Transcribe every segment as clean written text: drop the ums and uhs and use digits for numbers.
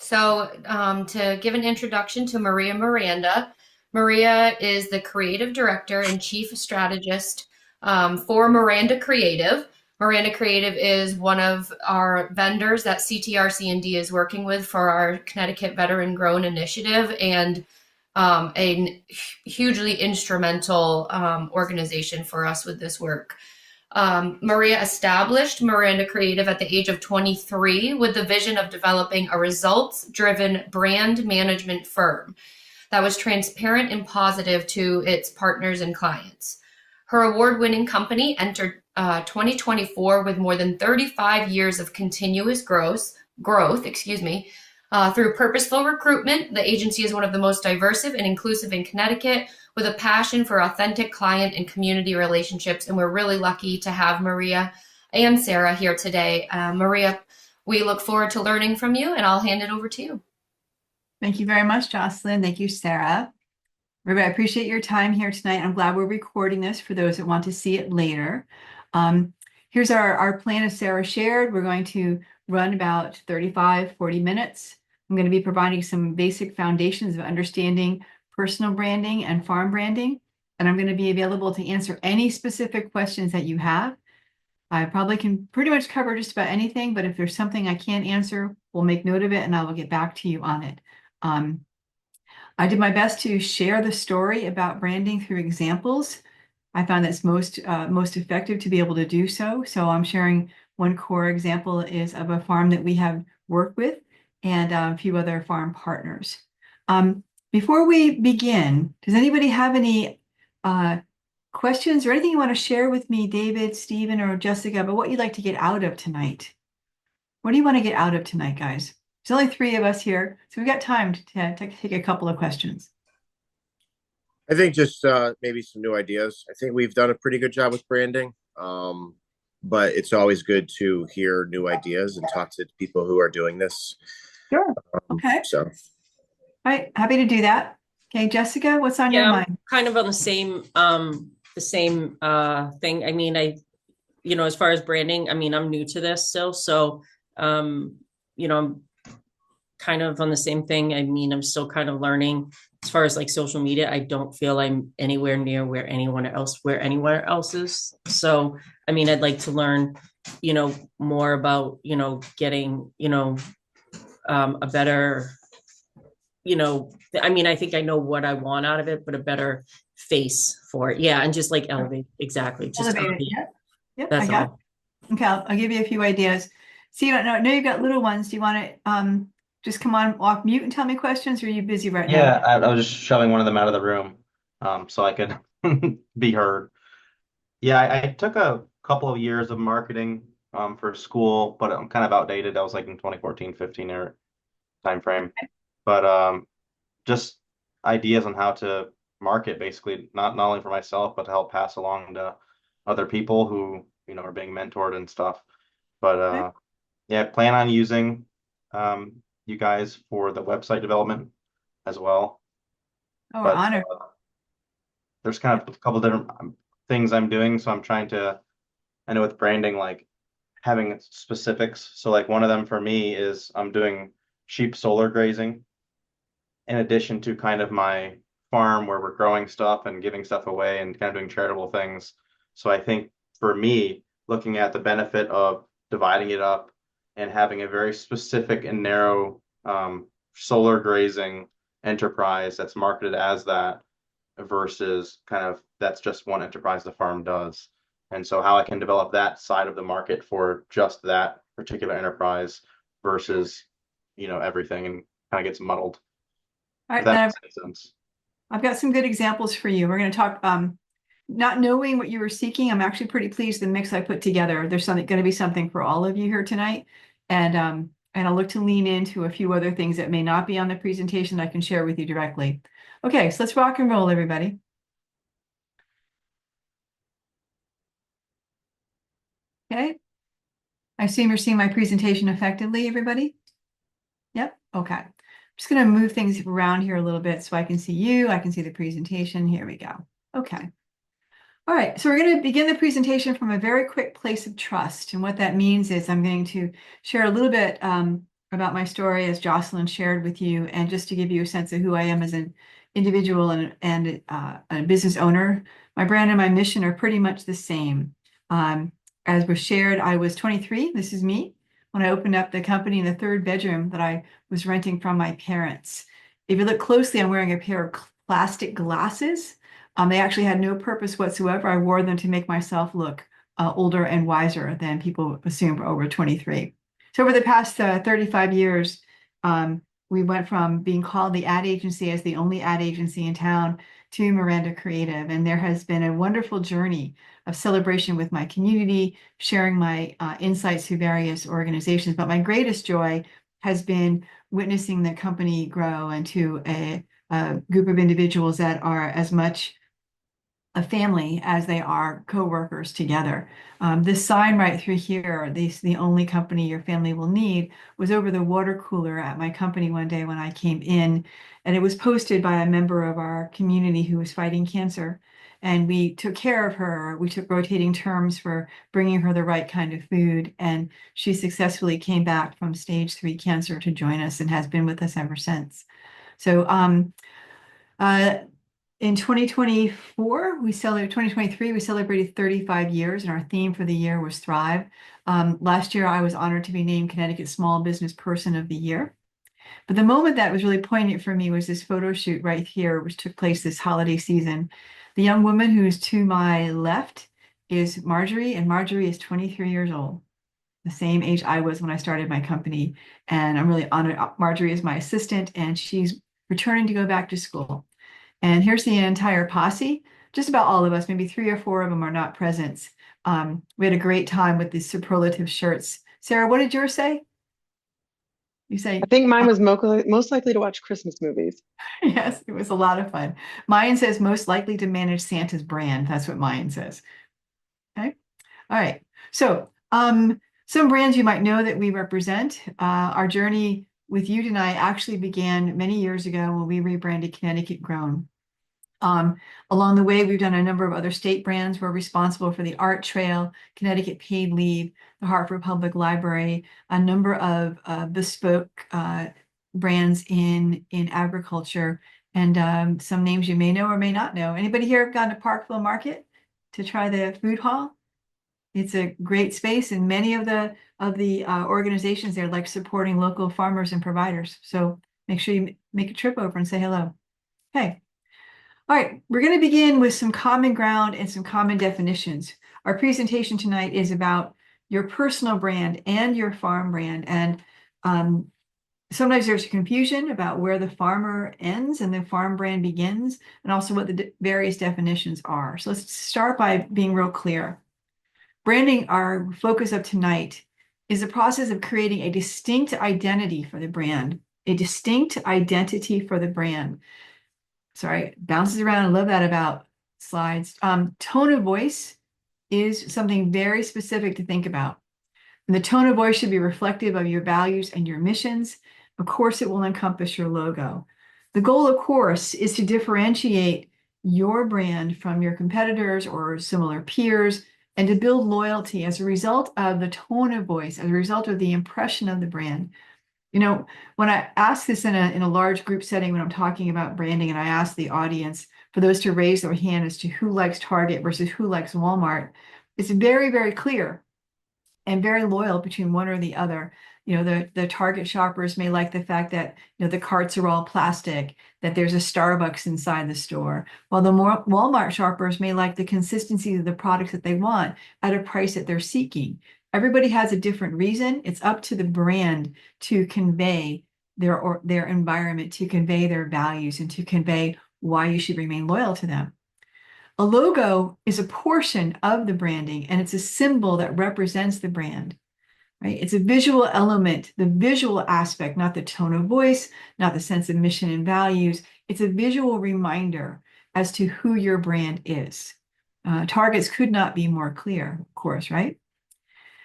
To give an introduction to Maria Miranda, Maria is the creative director and chief strategist for Miranda Creative. Miranda Creative is one of our vendors that CTRC&D is working with for our Connecticut Veteran Grown Initiative, and a hugely instrumental organization for us with this work. Maria established Miranda Creative at the age of 23 with the vision of developing a results-driven brand management firm that was transparent and positive to its partners and clients. Her award-winning company entered 2024 with more than 35 years of continuous growth, through purposeful recruitment. The agency is one of the most diverse and inclusive in Connecticut, with a passion for authentic client and community relationships. And we're really lucky to have Maria and Sarah here today. Maria, we look forward to learning from you, and I'll hand it over to you. Thank you very much, Jocelyn. Thank you, Sarah. Everybody, I appreciate your time here tonight. I'm glad we're recording this for those that want to see it later. Here's our plan, as Sarah shared. We're going to run about 40 minutes. I'm going to be providing some basic foundations of understanding personal branding and farm branding, and I'm going to be available to answer any specific questions that you have. I probably can pretty much cover just about anything, but if there's something I can't answer, we'll make note of it and I will get back to you on it. I did my best to share the story about branding through examples. I found that's most effective to be able to do so. So I'm sharing one core example is of a farm that we have worked with, and a few other farm partners. Before we begin, does anybody have any questions or anything you want to share with me, David, Stephen, or Jessica, about what you'd like to get out of tonight? What do you want to get out of tonight, guys? There's only 3 of us here, so we've got time to take a couple of questions. I think just maybe some new ideas. I think we've done a pretty good job with branding, but it's always good to hear new ideas and talk to people who are doing this. Sure. Okay. So. All right, happy to do that. Okay, Jessica, what's on your mind? Kind of on the same thing. I mean, as far as branding, I mean, I'm new to this still, so I'm kind of on the same thing. I mean, I'm still kind of learning as far as like social media. I don't feel I'm anywhere near where anywhere else is. So, I mean, I'd like to learn, more about, getting, a better, I mean, I think I know what I want out of it, but a better face for it. Yeah. And just like elevate. Exactly. Just elevate it. Yep. That's all. Okay. I'll give you a few ideas. See, I know you've got little ones. Do you want to just come on off mute and tell me questions, or are you busy right now? Yeah, I was just shoving one of them out of the room so I could be heard. Yeah, I took a couple of years of marketing for school, but I'm kind of outdated. I was like in 2014, 15 or time frame. But just ideas on how to market, basically, not only for myself, but to help pass along to other people who, are being mentored and stuff. But yeah, plan on using you guys for the website development as well. Oh, honor. There's kind of a couple different things I'm doing. So I'm trying to, I know with branding, like having specifics. So like one of them for me is I'm doing sheep solar grazing in addition to kind of my farm where we're growing stuff and giving stuff away and kind of doing charitable things. So I think for me, looking at the benefit of dividing it up and having a very specific and narrow solar grazing enterprise that's marketed as that versus kind of that's just one enterprise the farm does. And so how I can develop that side of the market for just that particular enterprise versus, everything, and kind of gets muddled. All right, that makes sense. I've got some good examples for you. We're going to talk, not knowing what you were seeking, I'm actually pretty pleased with the mix I put together. There's going to be something for all of you here tonight. And I'll look to lean into a few other things that may not be on the presentation I can share with you directly. Okay, so let's rock and roll, everybody. Okay. I assume you're seeing my presentation effectively, everybody? Yep, okay. I'm just going to move things around here a little bit so I can see you, I can see the presentation. Here we go. Okay. All right, so we're going to begin the presentation from a very quick place of trust. And what that means is I'm going to share a little bit about my story, as Jocelyn shared with you, and just to give you a sense of who I am as an individual and a business owner, my brand and my mission are pretty much the same. As was shared, I was 23. This is me when I opened up the company in the third bedroom that I was renting from my parents. If you look closely, I'm wearing a pair of plastic glasses. They actually had no purpose whatsoever. I wore them to make myself look older and wiser than people assume for over 23. So over the past 35 years, we went from being called the ad agency as the only ad agency in town to Miranda Creative. And there has been a wonderful journey of celebration with my community, sharing my insights to various organizations. But my greatest joy has been witnessing the company grow into a group of individuals that are as much a family as they are co-workers together. This sign right through here, the only company your family will need, was over the water cooler at my company one day when I came in, and it was posted by a member of our community who was fighting cancer. And we took care of her. We took rotating terms for bringing her the right kind of food, and she successfully came back from stage 3 cancer to join us and has been with us ever since. So in 2023, we celebrated 35 years, and our theme for the year was Thrive. Last year, I was honored to be named Connecticut Small Business Person of the Year. But the moment that was really poignant for me was this photo shoot right here, which took place this holiday season. The young woman who's to my left is Marjorie, and Marjorie is 23 years old, the same age I was when I started my company. And I'm really honored. Marjorie is my assistant, and she's returning to go back to school. And here's the entire posse, just about all of us, maybe 3 or 4 of them are not present. We had a great time with these superlative shirts. Sarah, what did yours say? You say, I think mine was most likely to watch Christmas movies. yes, it was a lot of fun. Mine says most likely to manage Santa's brand. That's what mine says. Okay. All right. So some brands you might know that we represent. Our journey with you tonight actually began many years ago when we rebranded Connecticut Grown. Along the way, we've done a number of other state brands. We're responsible for the Art Trail, Connecticut Paid Leave, the Hartford Public Library, a number of bespoke brands in agriculture, and some names you may know or may not know. Anybody here have gone to Parkville Market to try the food hall? It's a great space, and many of the organizations there like supporting local farmers and providers. So make sure you make a trip over and say hello. Okay. All right, we're going to begin with some common ground and some common definitions. Our presentation tonight is about your personal brand and your farm brand. And sometimes there's confusion about where the farmer ends and the farm brand begins, and also what the various definitions are. So let's start by being real clear. Branding, our focus of tonight, is the process of creating a distinct identity for the brand, a distinct identity for the brand. Sorry, bounces around. I love that about slides. Tone of voice is something very specific to think about. And the tone of voice should be reflective of your values and your missions. Of course, it will encompass your logo. The goal, of course, is to differentiate your brand from your competitors or similar peers, and to build loyalty as a result of the tone of voice, as a result of the impression of the brand. You know, when I ask this in a large group setting, when I'm talking about branding, and I ask the audience for those to raise their hand as to who likes Target versus who likes Walmart, it's very, very clear and very loyal between one or the other. You know, the Target shoppers may like the fact that, you know, the carts are all plastic, that there's a Starbucks inside the store, while the Walmart shoppers may like the consistency of the products that they want at a price that they're seeking. Everybody has a different reason. It's up to the brand to convey their environment, to convey their values, and to convey why you should remain loyal to them. A logo is a portion of the branding, and it's a symbol that represents the brand, right? It's a visual element, the visual aspect, not the tone of voice, not the sense of mission and values. It's a visual reminder as to who your brand is. Targets could not be more clear, of course, right?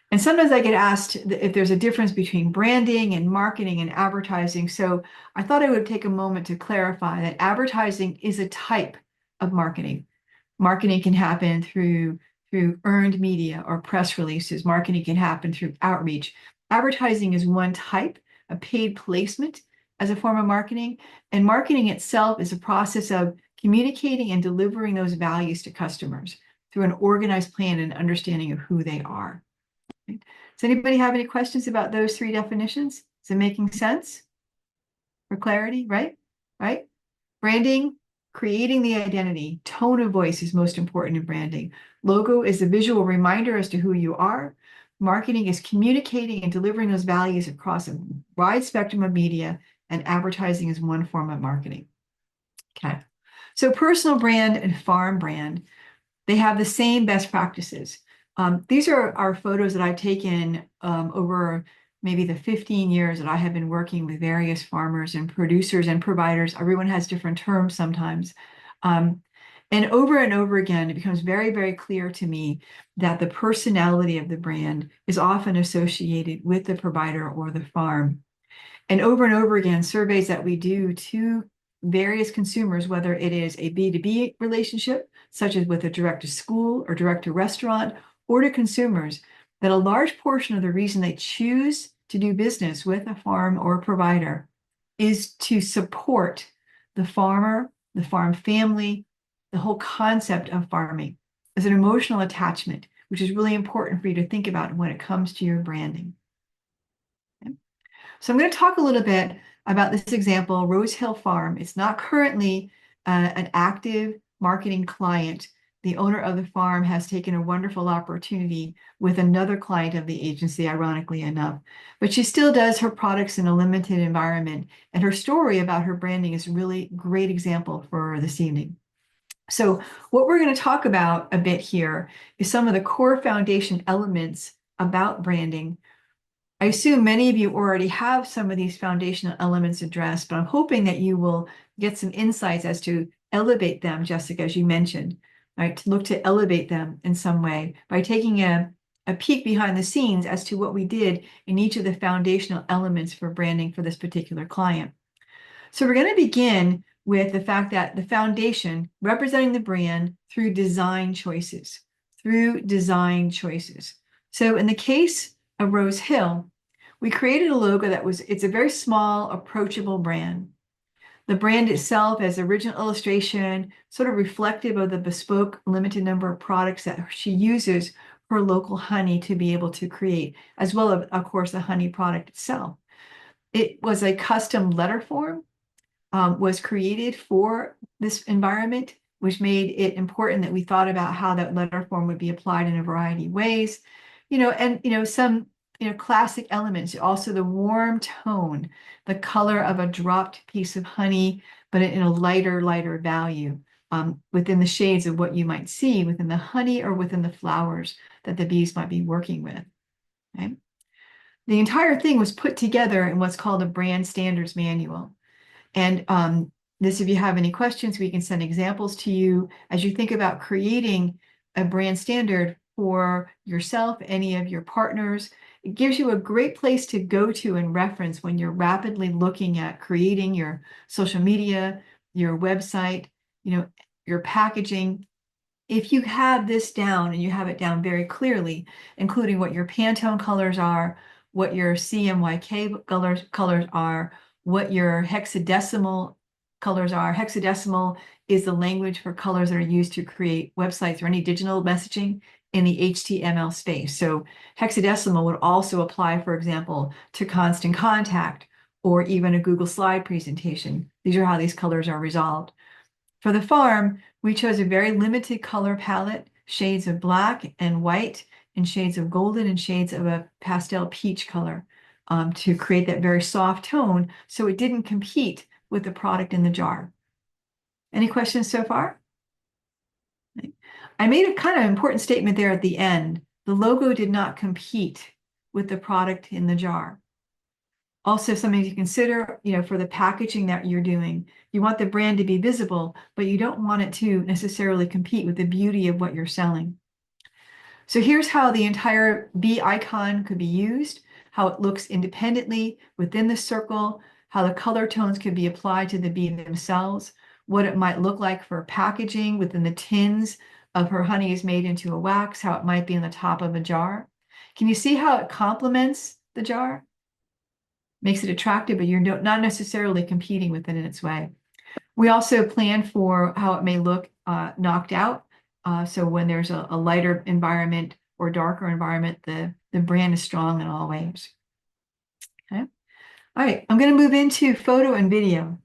And sometimes I get asked if there's a difference between branding and marketing and advertising. So I thought I would take a moment to clarify that advertising is a type of marketing. Marketing can happen through earned media or press releases. Marketing can happen through outreach. Advertising is one type, a paid placement as a form of marketing. And marketing itself is a process of communicating and delivering those values to customers through an organized plan and understanding of who they are. Right? Does anybody have any questions about those three definitions? Is it making sense? For clarity, right? Right? Branding, creating the identity. Tone of voice is most important in branding. Logo is a visual reminder as to who you are. Marketing is communicating and delivering those values across a wide spectrum of media, and advertising is one form of marketing. Okay. So personal brand and farm brand, they have the same best practices. These are photos that I've taken over maybe the 15 years that I have been working with various farmers and producers and providers. Everyone has different terms sometimes. And over again, it becomes very, very clear to me that the personality of the brand is often associated with the provider or the farm. And over again, surveys that we do to various consumers, whether it is a B2B relationship, such as with a direct to school or direct to restaurant, or to consumers, that a large portion of the reason they choose to do business with a farm or a provider is to support the farmer, the farm family, the whole concept of farming as an emotional attachment, which is really important for you to think about when it comes to your branding. Okay. So I'm going to talk a little bit about this example, Rose Hill Farm. It's not currently an active marketing client. The owner of the farm has taken a wonderful opportunity with another client of the agency, ironically enough, but she still does her products in a limited environment. And her story about her branding is a really great example for this evening. So what we're going to talk about a bit here is some of the core foundation elements about branding. I assume many of you already have some of these foundational elements addressed, but I'm hoping that you will get some insights as to elevate them, Jessica, as you mentioned, right? To look to elevate them in some way by taking a peek behind the scenes as to what we did in each of the foundational elements for branding for this particular client. So we're going to begin with the fact that the foundation representing the brand through design choices, So in the case of Rose Hill, we created a logo it's a very small, approachable brand. The brand itself as original illustration, sort of reflective of the bespoke limited number of products that she uses her local honey to be able to create, as well as, of course, the honey product itself. It was a custom letter form, was created for this environment, which made it important that we thought about how that letter form would be applied in a variety of ways, some classic elements, also the warm tone, the color of a dropped piece of honey, but in a lighter value within the shades of what you might see within the honey or within the flowers that the bees might be working with. Okay? The entire thing was put together in what's called a brand standards manual. And if you have any questions, we can send examples to you as you think about creating a brand standard for yourself, any of your partners. It gives you a great place to go to and reference when you're rapidly looking at creating your social media, your website, your packaging. If you have this down and you have it down very clearly, including what your Pantone colors are, what your CMYK colors are, what your hexadecimal colors are. Hexadecimal is the language for colors that are used to create websites or any digital messaging in the HTML space. So hexadecimal would also apply, for example, to Constant Contact or even a Google slide presentation. These are how these colors are resolved. For the farm, we chose a very limited color palette, shades of black and white, and shades of golden and shades of a pastel peach color to create that very soft tone so it didn't compete with the product in the jar. Any questions so far? I made a kind of important statement there at the end. The logo did not compete with the product in the jar. Also, something to consider, for the packaging that you're doing, you want the brand to be visible, but you don't want it to necessarily compete with the beauty of what you're selling. So here's how the entire bee icon could be used, how it looks independently within the circle, how the color tones could be applied to the bee themselves, what it might look like for packaging within the tins of her honey is made into a wax, how it might be in the top of a jar. Can you see how it complements the jar? makes it attractive, but you're not necessarily competing with it in its way. We also plan for how it may look knocked out. So when there's a lighter environment or darker environment, the brand is strong in all ways. Okay. All right, I'm going to move into photo and video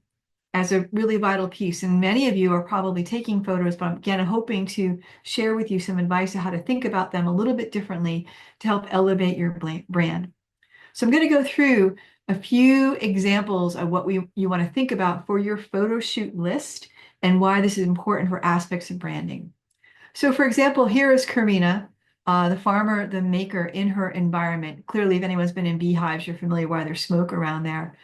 as a really vital piece. And many of you are probably taking photos, but again, I'm hoping to share with you some advice on how to think about them a little bit differently to help elevate your brand. So I'm going to go through a few examples of what you want to think about for your photo shoot list and why this is important for aspects of branding. So for example, here is Karina, the farmer, the maker in her environment. Clearly, if anyone's been in beehives, you're familiar why there's smoke around there.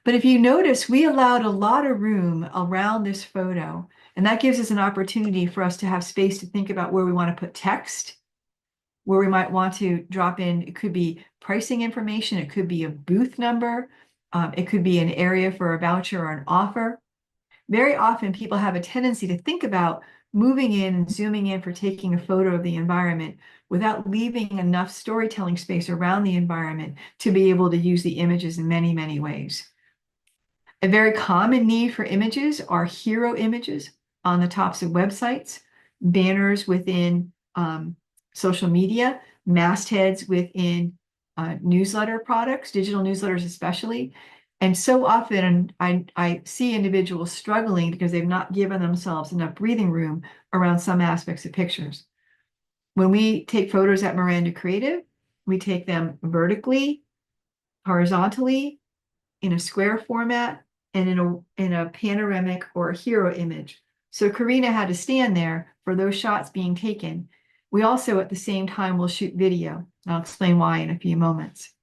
But if you notice, we allowed a lot of room around this photo, and that gives us an opportunity for us to have space to think about where we want to put text, where we might want to drop in. It could be pricing information, it could be a booth number, it could be an area for a voucher or an offer. Very often people have a tendency to think about moving in and zooming in for taking a photo of the environment without leaving enough storytelling space around the environment to be able to use the images in many, many ways. A very common need for images are hero images on the tops of websites, banners within social media, mastheads within newsletter products, digital newsletters especially. And so often I see individuals struggling because they've not given themselves enough breathing room around some aspects of pictures. When we take photos at Miranda Creative, we take them vertically, horizontally, in a square format, and in a panoramic or a hero image. So Karina had to stand there for those shots being taken. We also at the same time will shoot video. I'll explain why in a few moments.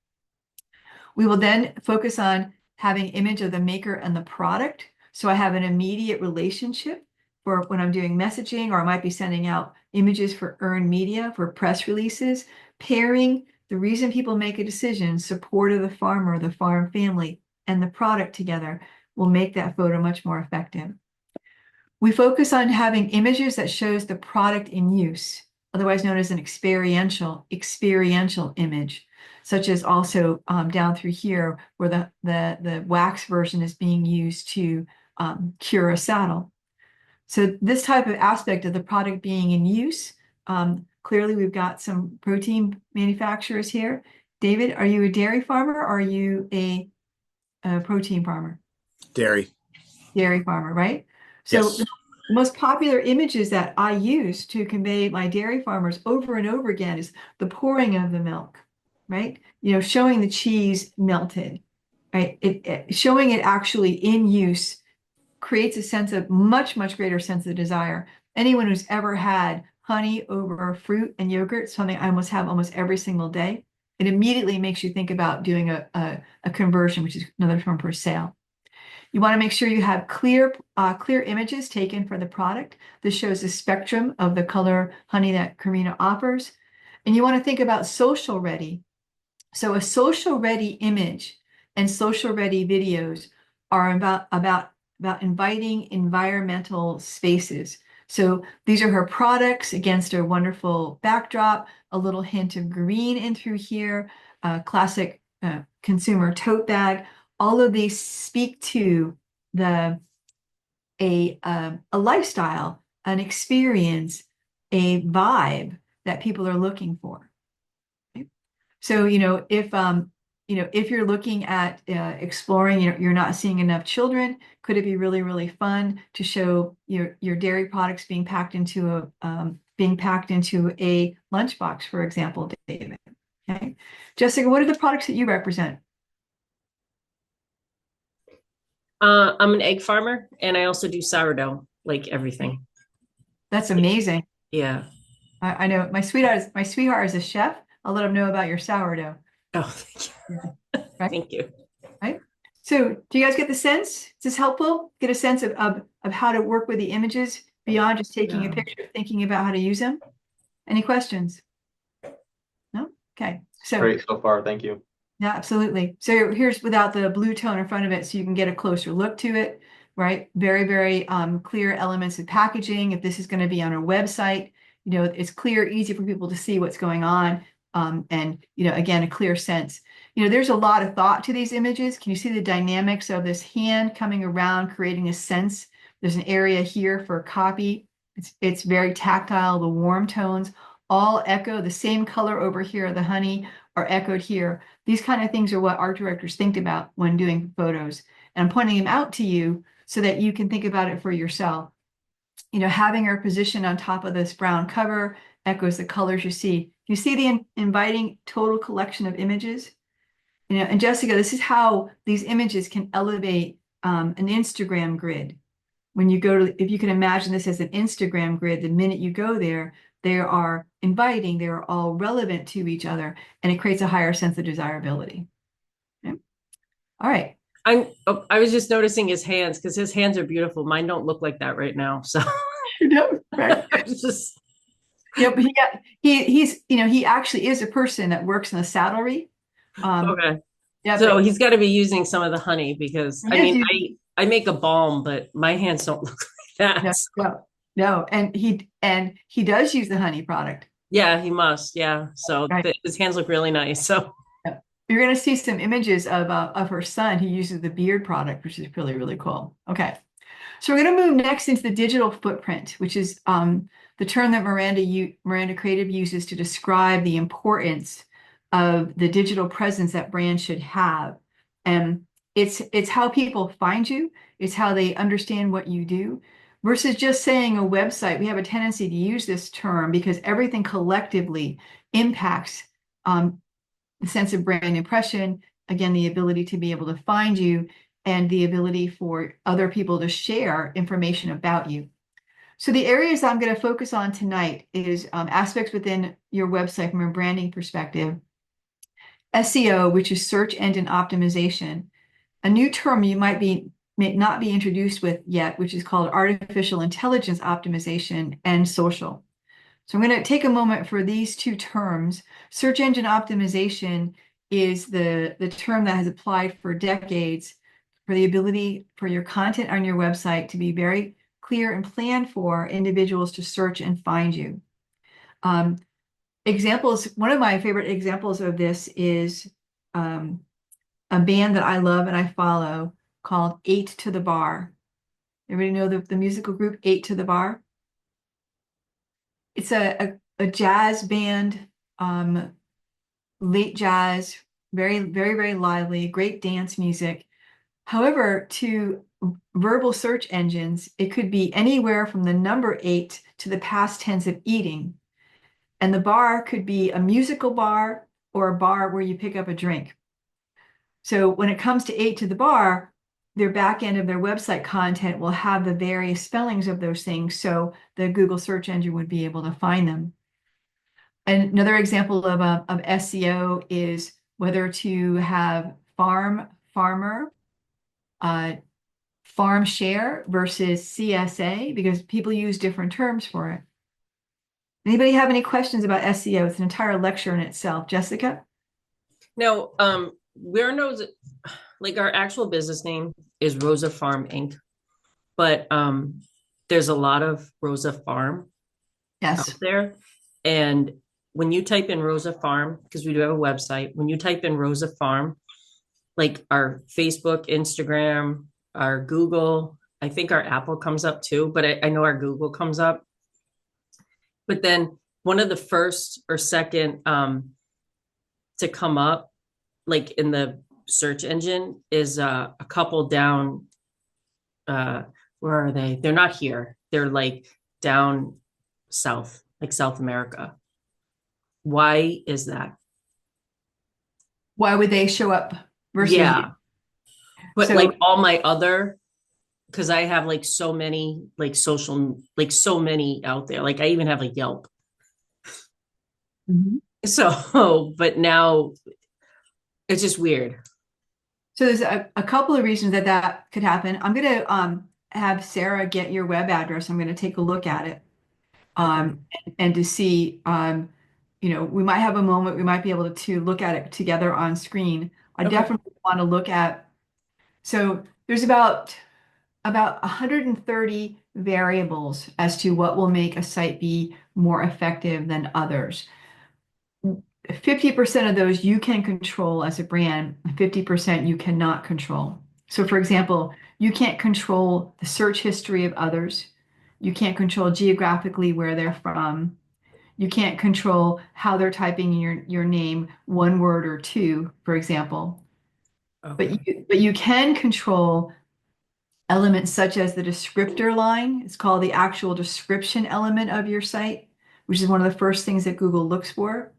We will then focus on having image of the maker and the product. So I have an immediate relationship for when I'm doing messaging, or I might be sending out images for earned media, for press releases, pairing the reason people make a decision, support of the farmer, the farm family, and the product together will make that photo much more effective. We focus on having images that shows the product in use, otherwise known as an experiential image, such as also down through here where the wax version is being used to cure a saddle. So this type of aspect of the product being in use, clearly we've got some protein manufacturers here. David, are you a dairy farmer or are you a protein farmer? Dairy. Dairy farmer, right? So Yes. the most popular images that I use to convey my dairy farmers over and over again is the pouring of the milk, right? You know, showing the cheese melted, right? Showing it actually in use creates a sense of much greater sense of desire. Anyone who's ever had honey over fruit and yogurt, something I almost have almost every single day, it immediately makes you think about doing a conversion, which is another term for sale. You want to make sure you have clear images taken for the product. This shows the spectrum of the color honey that Karina offers. And you want to think about social ready. So a social ready image and social ready videos are about inviting environmental spaces. So these are her products against a wonderful backdrop, a little hint of green in through here, classic consumer tote bag. All of these speak to a lifestyle, an experience, a vibe that people are looking for. Okay? So if you're looking at exploring, you're not seeing enough children, could it be really fun to show your dairy products being packed into a lunchbox, for example, David? Okay, Jessica, what are the products that you represent? I'm an egg farmer and I also do sourdough, like everything. That's amazing. Yeah. I know my sweetheart is a chef. I'll let him know about your sourdough. Oh, thank you. Right? Thank you. Right. So do you guys get the sense? Is this helpful? Get a sense of how to work with the images beyond just taking a picture, thinking about how to use them? Any questions? No? Okay. So Great so far. Thank you. yeah, absolutely. So here's without the blue tone in front of it, so you can get a closer look to it, right? Very clear elements of packaging. If this is going to be on our website, it's clear, easy for people to see what's going on. And again, a clear sense. there's a lot of thought to these images. Can you see the dynamics of this hand coming around, creating a sense? There's an area here for copy. It's very tactile. The warm tones all echo the same color over here. The honey are echoed here. These kind of things are what art directors think about when doing photos. And I'm pointing them out to you so that you can think about it for yourself. Having her position on top of this brown cover echoes the colors you see. You see the inviting total collection of images? And Jessica, this is how these images can elevate an Instagram grid. When you go to, if you can imagine this as an Instagram grid, the minute you go there, they are inviting, they are all relevant to each other, and it creates a higher sense of desirability. Okay. All right. I was just noticing his hands because his hands are beautiful. Mine don't look like that right now. So Right. it's just But he actually is a person that works in the saddlery. okay. Yeah, So but he's got to be using some of the honey because I He is mean using- I make a balm, but my hands don't look like that. no, and he does use the honey product. Yeah, he must. Yeah. So Right. his hands look really nice. So You're going to see some images of her son who uses the beard product, which is really, really cool. Okay. So we're going to move next into the digital footprint, which is the term that Miranda Creative uses to describe the importance of the digital presence that brands should have. And it's how people find you, it's how they understand what you do, versus just saying a website. We have a tendency to use this term because everything collectively impacts the sense of brand impression, again, the ability to be able to find you, and the ability for other people to share information about you. So the areas I'm going to focus on tonight is aspects within your website from a branding perspective. SEO, which is search engine optimization, a new term you may not be introduced with yet, which is called artificial intelligence optimization, and social. So I'm going to take a moment for these two terms. Search engine optimization is the term that has applied for decades for the ability for your content on your website to be very clear and planned for individuals to search and find you. Examples, one of my favorite examples of this is a band that I love and I follow called 8 to the Bar. Everybody know the musical group 8 to the Bar? It's a jazz band, late jazz, very, very, very lively, great dance music. However, to verbal search engines, it could be anywhere from the number 8 to the past tense of eating. And the bar could be a musical bar or a bar where you pick up a drink. So when it comes to 8 to the Bar, their back end of their website content will have the various spellings of those things, so the Google search engine would be able to find them. And another example of SEO is whether to have farmer, farm share versus CSA, because people use different terms for it. Anybody have any questions about SEO? It's an entire lecture in itself. Jessica? now, where knows like our actual business name is Rosa Farm Inc. But there's a lot of Rosa Farm Yes. out there. And when you type in Rosa Farm, because we do have a website, when you type in Rosa Farm, like our Facebook, Instagram, our Google, I think our Apple comes up too, but I know our Google comes up. But then one of the first or second to come up, like in the search engine, is a couple down. Where are they? They're not here. They're like down south, like South America. Why is that? Why would they show up versus Yeah. But So- like all my other, because I have like so many, like social, like so many out there. Like I even have like Yelp. Mhm. So, but now it's just weird. So there's a couple of reasons that could happen. I'm going to have Sarah get your web address. I'm going to take a look at it and to see, we might have a moment, we might be able to look at it together on screen. I Okay. definitely want to look at, so there's about 130 variables as to what will make a site be more effective than others. 50% of those you can control as a brand, 50% you cannot control. So, for example, you can't control the search history of others. You can't control geographically where they're from. You can't control how they're typing your name, one word or two, for example. Okay. But you can control elements such as the descriptor line. It's called the actual description element of your site, which is one of the first things that Google looks for.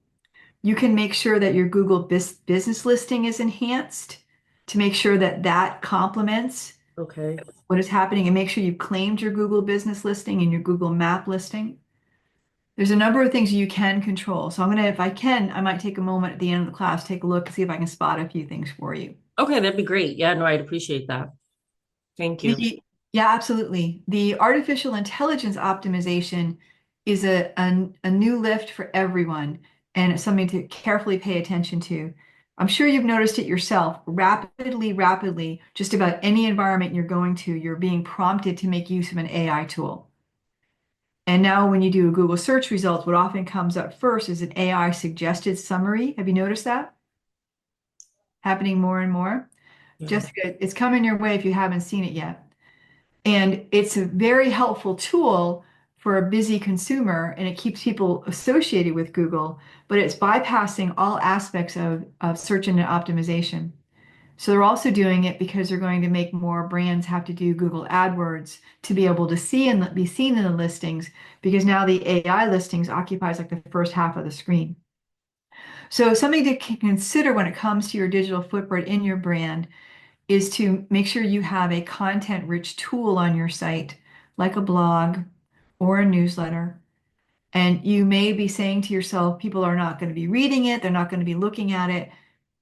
You can make sure that your Google business listing is enhanced to make sure that that complements Okay. what is happening, and make sure you've claimed your Google business listing and your Google map listing. There's a number of things you can control. So I'm going to, if I can, I might take a moment at the end of the class, take a look, see if I can spot a few things for you. Okay, that'd be great. Yeah, no, I'd appreciate that. Thank you. Yeah, absolutely. The artificial intelligence optimization is a new lift for everyone, and it's something to carefully pay attention to. I'm sure you've noticed it yourself. Rapidly, just about any environment you're going to, you're being prompted to make use of an AI tool. And now when you do a Google search results, what often comes up first is an AI suggested summary. Have you noticed that happening more and more? Yeah. Jessica, it's coming your way if you haven't seen it yet. And it's a very helpful tool for a busy consumer, and it keeps people associated with Google, but it's bypassing all aspects of search engine optimization. So they're also doing it because they're going to make more brands have to do Google AdWords to be able to see and be seen in the listings, because now the AI listings occupies like the first half of the screen. So something to consider when it comes to your digital footprint in your brand is to make sure you have a content-rich tool on your site, like a blog or a newsletter. And you may be saying to yourself, people are not going to be reading it, they're not going to be looking at it.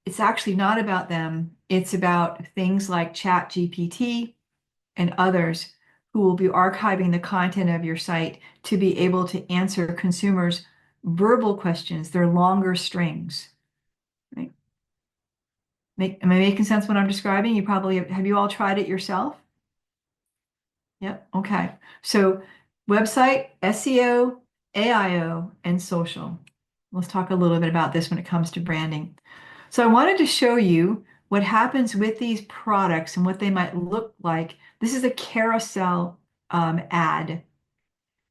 It's actually not about them. It's about things like ChatGPT and others who will be archiving the content of your site to be able to answer consumers' verbal questions, their longer strings. Right? Am I making sense what I'm describing? You probably have you all tried it yourself? Yep. Okay. So website, SEO, AIO, and social. Let's talk a little bit about this when it comes to branding. So I wanted to show you what happens with these products and what they might look like. This is a carousel ad.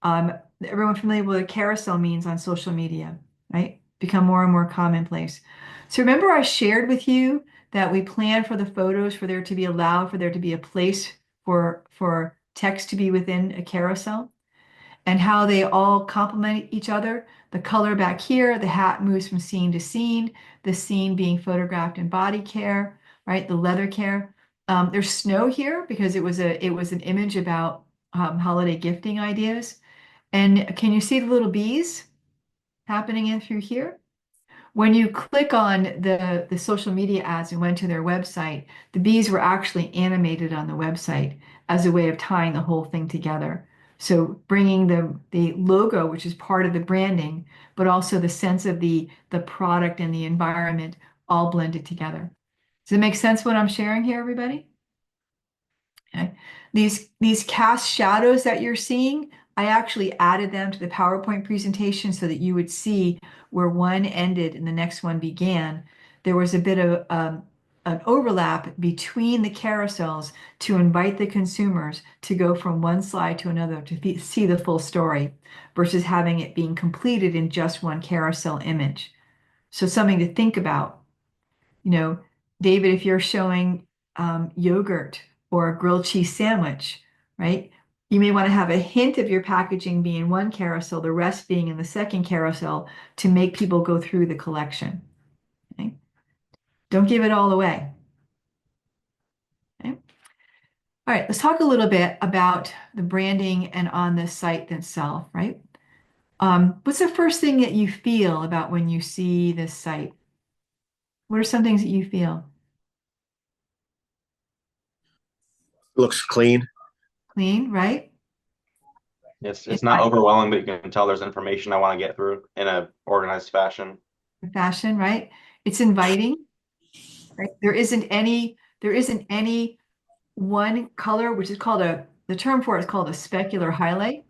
Everyone familiar with what a carousel means on social media, right? Become more and more commonplace. So remember I shared with you that we plan for the photos for there to be allowed for there to be a place for text to be within a carousel, and how they all complement each other. The color back here, the hat moves from scene to scene, the scene being photographed in body care, right? The leather care. There's snow here because it was an image about holiday gifting ideas. And can you see the little bees happening in through here? When you click on the social media ads and went to their website, the bees were actually animated on the website as a way of tying the whole thing together. So bringing the logo, which is part of the branding, but also the sense of the product and the environment all blended together. Does it make sense what I'm sharing here, everybody? Okay. These cast shadows that you're seeing, I actually added them to the PowerPoint presentation so that you would see where one ended and the next one began. There was a bit of an overlap between the carousels to invite the consumers to go from one slide to another to see the full story versus having it being completed in just one carousel image. So something to think about. You know, David, if you're showing yogurt or a grilled cheese sandwich, right? You may want to have a hint of your packaging being one carousel, the rest being in the second carousel to make people go through the collection. Okay? Don't give it all away. Okay? All right, let's talk a little bit about the branding and on the site itself, right? What's the first thing that you feel about when you see this site? What are some things that you feel? Looks clean. Clean, right? It's not overwhelming, but you can tell there's information I want to get through in a organized fashion. Fashion, right? It's inviting, right? There isn't any one color, which is called the term for it is called a specular highlight.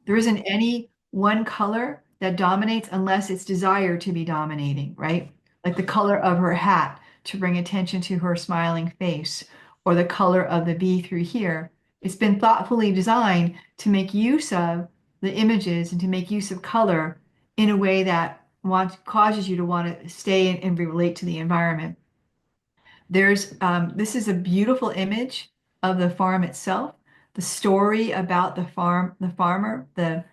There isn't any one color that dominates unless it's desired to be dominating, right? Like the color of her hat to bring attention to her smiling face, or the color of the bee through here. It's been thoughtfully designed to make use of the images and to make use of color in a way that causes you to want to stay and relate to the environment. This is a beautiful image of the farm itself, the story about the farm, the farmer, the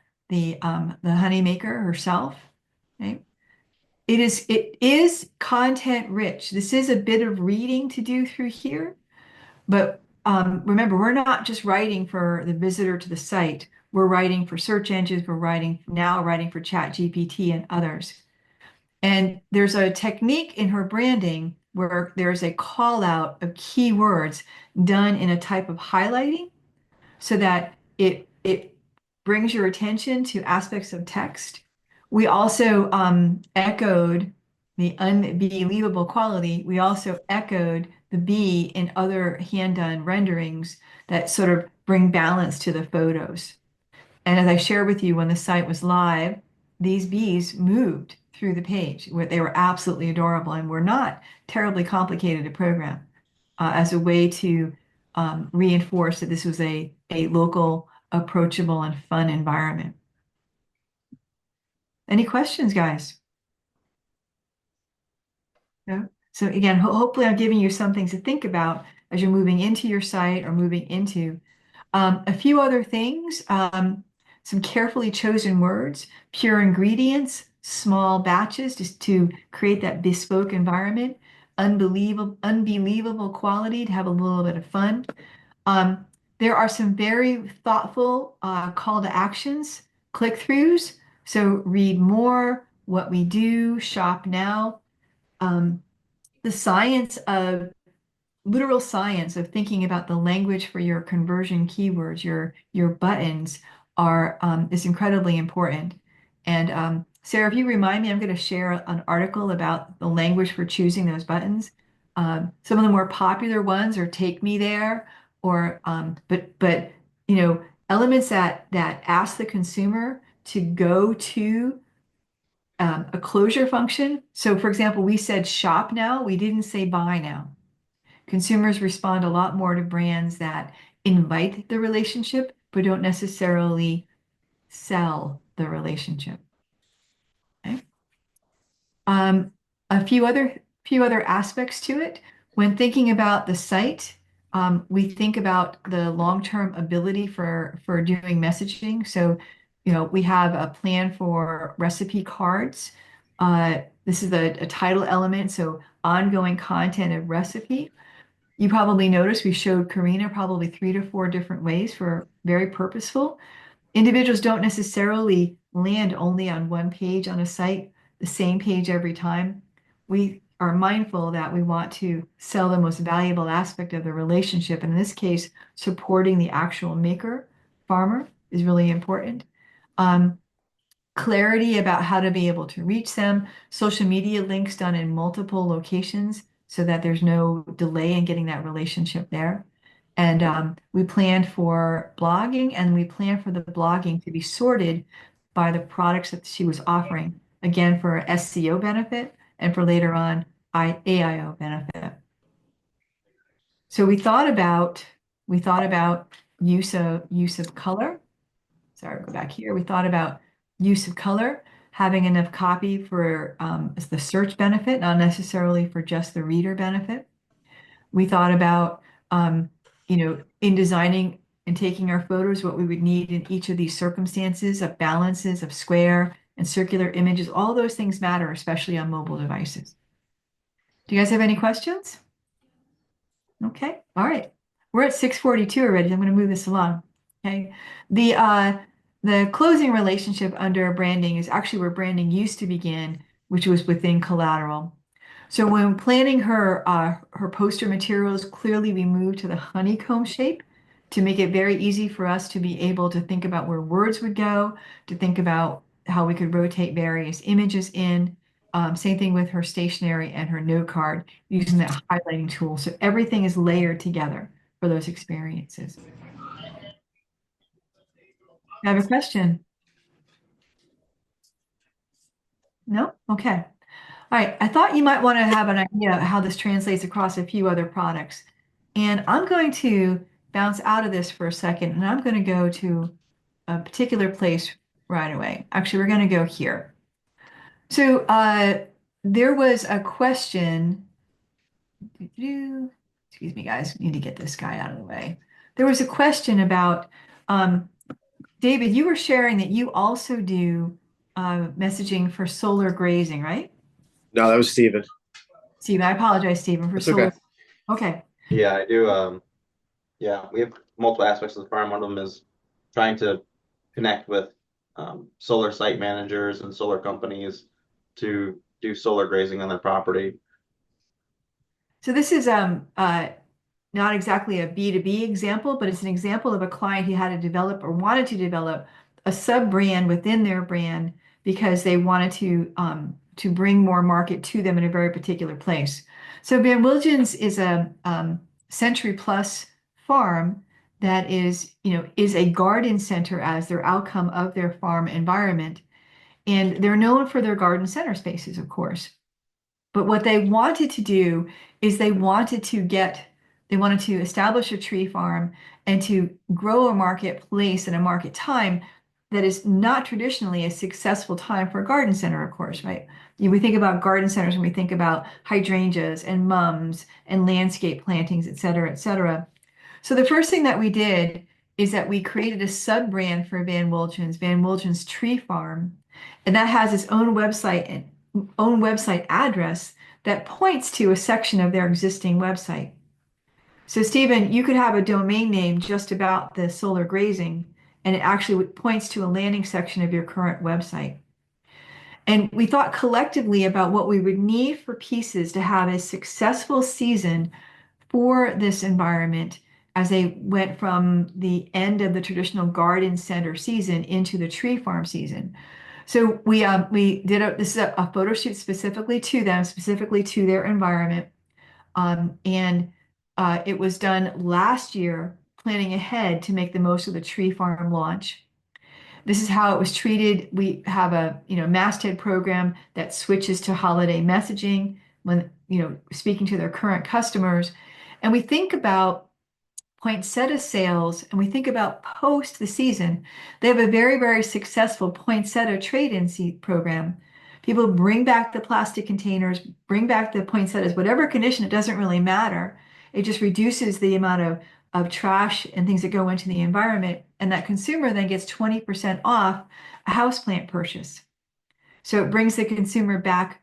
honey maker herself. Okay? It is content rich. This is a bit of reading to do through here, but remember, we're not just writing for the visitor to the site. We're writing for search engines. We're writing for ChatGPT and others. And there's a technique in her branding where there's a call out of keywords done in a type of highlighting so that it brings your attention to aspects of text. We also echoed the unbelievable quality. We also echoed the bee in other hand-done renderings that sort of bring balance to the photos. And as I shared with you when the site was live, these bees moved through the page. They were absolutely adorable and were not terribly complicated to program as a way to reinforce that this was a local, approachable, and fun environment. Any questions, guys? No? So again, hopefully I'm giving you some things to think about as you're moving into your site or moving into. A few other things, some carefully chosen words, pure ingredients, small batches, just to create that bespoke environment, unbelievable quality to have a little bit of fun. There are some very thoughtful call to actions, click-throughs. So read more, what we do, shop now. The science of literal science of thinking about the language for your conversion keywords, your buttons is incredibly important. And Sarah, if you remind me, I'm going to share an article about the language for choosing those buttons. Some of the more popular ones are "Take Me There," or but you know, elements that ask the consumer to go to a closure function. So, for example, we said "Shop now." We didn't say "Buy now." Consumers respond a lot more to brands that invite the relationship, but don't necessarily sell the relationship. Okay. A few other aspects to it. When thinking about the site, we think about the long-term ability for doing messaging. So, you know, we have a plan for recipe cards. This is a title element, so ongoing content of recipe. You probably noticed we showed Karina probably 3 to 4 different ways for very purposeful. Individuals don't necessarily land only on one page on a site, the same page every time. We are mindful that we want to sell the most valuable aspect of the relationship. And in this case, supporting the actual maker, farmer, is really important. Clarity about how to be able to reach them, social media links done in multiple locations so that there's no delay in getting that relationship there. And we planned for blogging, and we planned for the blogging to be sorted by the products that she was offering, again, for SEO benefit and for later on AIO benefit. So we thought about use of color. Sorry, go back here. We thought about use of color, having enough copy for the search benefit, not necessarily for just the reader benefit. We thought about, you know, in designing and taking our photos, what we would need in each of these circumstances of balances, of square and circular images. All those things matter, especially on mobile devices. Do you guys have any questions? Okay, all right. We're at 6:42 already. I'm going to move this along. Okay. The closing relationship under branding is actually where branding used to begin, which was within collateral. So when planning her poster materials, clearly we moved to the honeycomb shape to make it very easy for us to be able to think about where words would go, to think about how we could rotate various images in. Same thing with her stationery and her note card using that highlighting tool. So everything is layered together for those experiences. I have a question. No? Okay. All right. I thought you might want to have an idea of how this translates across a few other products. And I'm going to bounce out of this for a second, and I'm going to go to a particular place right away. Actually, we're going to go here. So there was a question. Excuse me, guys. Need to get this guy out of the way. There was a question about David, you were sharing that you also do messaging for solar grazing, right? No, that was Steven. Steve, I apologize, Stephen, for It's solar. okay. Okay. Yeah, I do. Yeah, we have multiple aspects of the farm. One of them is trying to connect with solar site managers and solar companies to do solar grazing on their property. So this is not exactly a B2B example, but it's an example of a client who had to develop or wanted to develop a sub brand within their brand because they wanted to bring more market to them in a very particular place. So Van Wilgens is a Century Plus farm that is a garden center as their outcome of their farm environment. And they're known for their garden center spaces, of course. But what they wanted to do is they wanted to establish a tree farm and to grow a marketplace and a market time that is not traditionally a successful time for a garden center, of course, right? We think about garden centers when we think about hydrangeas and mums and landscape plantings, et cetera, et cetera. So the first thing that we did is that we created a sub-brand for Van Wilgens Tree Farm, and that has its own website address that points to a section of their existing website. So Stephen, you could have a domain name just about the solar grazing, and it actually points to a landing section of your current website. And we thought collectively about what we would need for pieces to have a successful season for this environment as they went from the end of the traditional garden center season into the tree farm season. So we did this is a photo shoot specifically to them, specifically to their environment, and it was done last year, planning ahead to make the most of the tree farm launch. This is how it was treated. We have a masthead program that switches to holiday messaging when speaking to their current customers, and we think about poinsettia sales and we think about post the season. They have a very, very successful poinsettia trade-in program. People bring back the plastic containers, bring back the poinsettias, whatever condition, it doesn't really matter. It just reduces the amount of trash and things that go into the environment. And that consumer then gets 20% off a houseplant purchase. So it brings the consumer back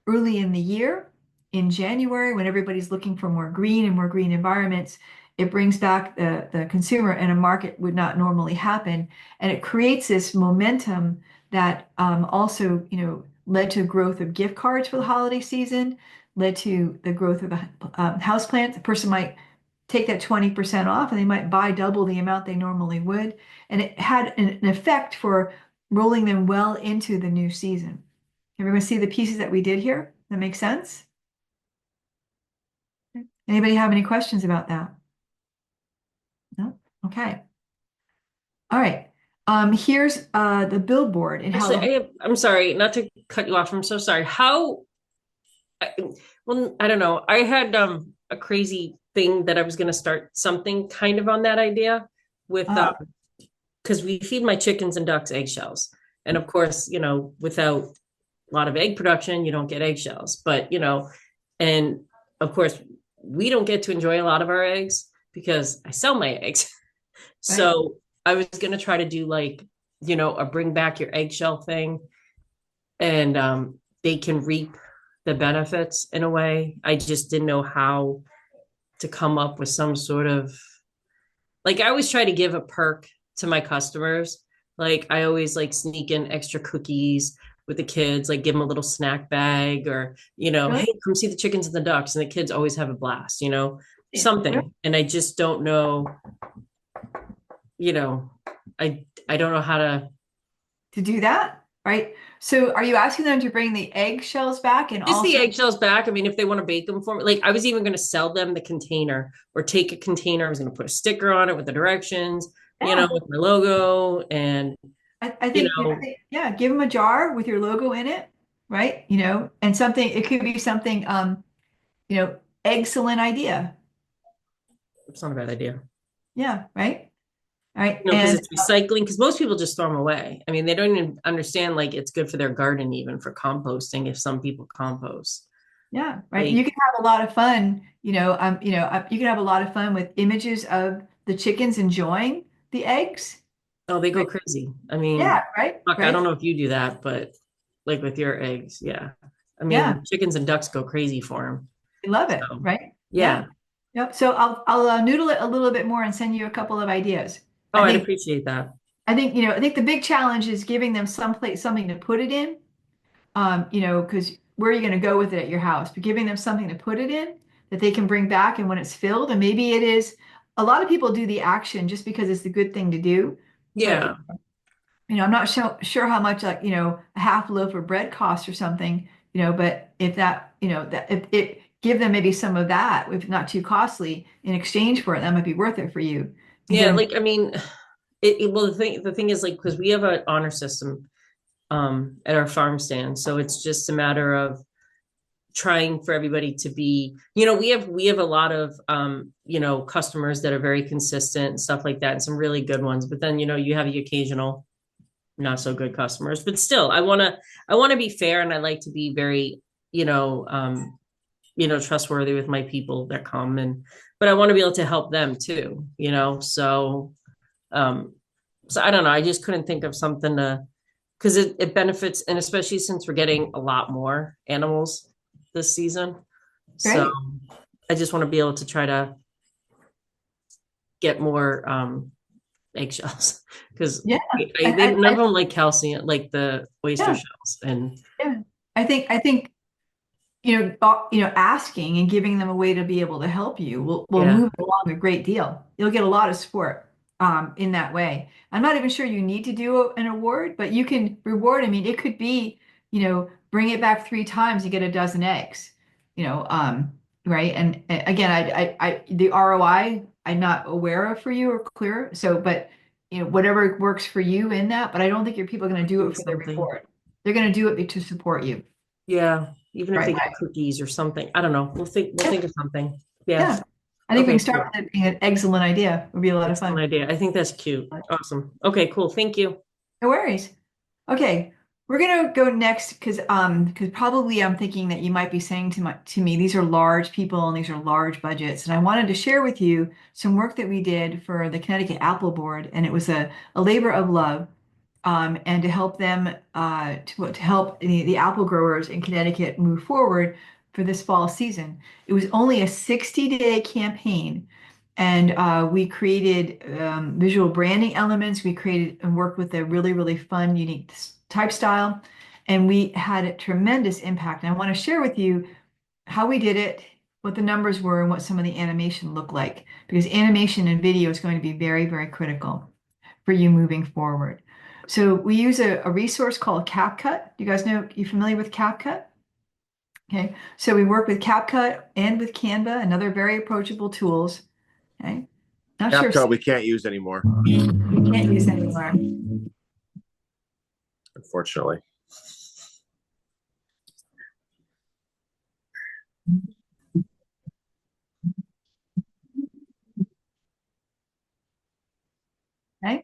early in the year, in January, when everybody's looking for more green and more green environments. It brings back the consumer, and a market would not normally happen. And it creates this momentum that also, led to growth of gift cards for the holiday season, led to the growth of the houseplant. The person might take that 20% off and they might buy double the amount they normally would. And it had an effect for rolling them well into the new season. Everyone see the pieces that we did here? That makes sense? Anybody have any questions about that? No? Okay. All right. Here's the billboard and how Actually, I'm sorry, not to cut you off. I'm so sorry. Well, I don't know. I had a crazy thing that I was going to start something kind of on that idea with because we feed my chickens and ducks eggshells. And of course, without a lot of egg production, you don't get eggshells. But, and of course, we don't get to enjoy a lot of our eggs because I sell my eggs. So I was going to try to do a bring back your eggshell thing, and they can reap the benefits in a way. I just didn't know how to come up with some sort of, I always try to give a perk to my customers. I always sneak in extra cookies with the kids, give them a little snack bag, or, hey, come see the chickens and the ducks. And the kids always have a blast, something. And I just don't know, I don't know how to do that, right? So are you asking them to bring the eggshells back and just also the eggshells back? I mean, if they want to bake them for me, I was even going to sell them the container or take a container. I was going to put a sticker on it with the directions, with my logo. And I think, yeah, give them a jar with your logo in it, right? And something, it could be something, excellent idea. It's not a bad idea. Yeah, right? All right. Because And it's recycling, because most people just throw them away. I mean, they don't even understand like it's good for their garden, even for composting, if some people compost. yeah, right. Like, You can have a lot of fun, you can have a lot of fun with images of the chickens enjoying the eggs. oh, they go Right. crazy. I mean, Yeah, right, fuck, I right. don't know if you do that, but like with your eggs, yeah. I Yeah, mean, chickens and ducks go crazy for them. I love it, So, right? Yeah. yeah. Yep. So I'll noodle it a little bit more and send you a couple of ideas. Oh, I I'd think appreciate that. I think the big challenge is giving them something to put it in. Because where are you going to go with it at your house? But giving them something to put it in that they can bring back, and when it's filled, and maybe it is. A lot of people do the action just because it's the good thing to do, but Yeah. I'm not sure how much, like, a half loaf of bread costs or something, but if that, that if it give them maybe some of that, if not too costly, in exchange for it, that might be worth it for you. And get Yeah, them. like I mean, well the thing is like because we have an honor system at our farm stand, so it's just a matter of trying for everybody to be, we have a lot of customers that are very consistent and stuff like that, and some really good ones, but then you have the occasional not so good customers, but still I want to be fair, and I like to be very you know um trustworthy with my people that come, and but I want to be able to help them too, um so I don't know, I just couldn't think of something to, because it benefits, and especially since we're getting a lot more animals this season. So Great. I just want to be able to try to get more eggshells because Yeah. they none of them like calcium, like the oyster Yeah. shells. And Yeah. I think asking and giving them a way to be able to help you will yeah, move along a great deal. You'll get a lot of support in that way. I'm not even sure you need to do an award, but you can reward. I mean, it could be, bring it back 3 times, you get a dozen eggs, right? And again, the ROI I'm not aware of for you or clear. So, but whatever works for you in that. But I don't think your people are going to do it for the something. reward. They're going to do it to support you. Yeah, even if they Right. get cookies or something, I don't know. We'll think of something. Yeah. Yeah. I think we Okay, can start cool. with it being an excellent idea. It would be a lot of Excellent fun. idea. I think that's cute. Awesome. Okay, cool. Thank you. No worries. Okay. We're gonna go next because probably I'm thinking that you might be saying to me, these are large people and these are large budgets. And I wanted to share with you some work that we did for the Connecticut Apple Board, and it was a labor of love. And to help them to help the apple growers in Connecticut move forward for this fall season. It was only a 60-day campaign, and we created visual branding elements. We created and worked with a really, really fun, unique type style, and we had a tremendous impact. And I want to share with you how we did it, what the numbers were, and what some of the animation looked like, because animation and video is going to be very, very critical for you moving forward. So we use a resource called CapCut. You guys know, you familiar with CapCut? Okay, so we work with CapCut and with Canva and other very approachable tools. Okay, not sure if CapCut we can't use anymore, we can't use anymore. unfortunately. Okay,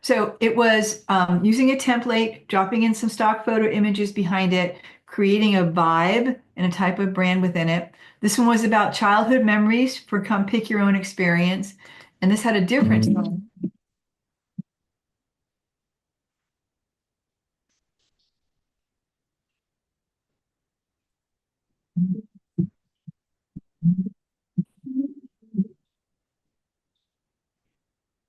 so it was using a template, dropping in some stock photo images behind it, creating a vibe and a type of brand within it. This one was about childhood memories for come pick your own experience. And this had a different tone.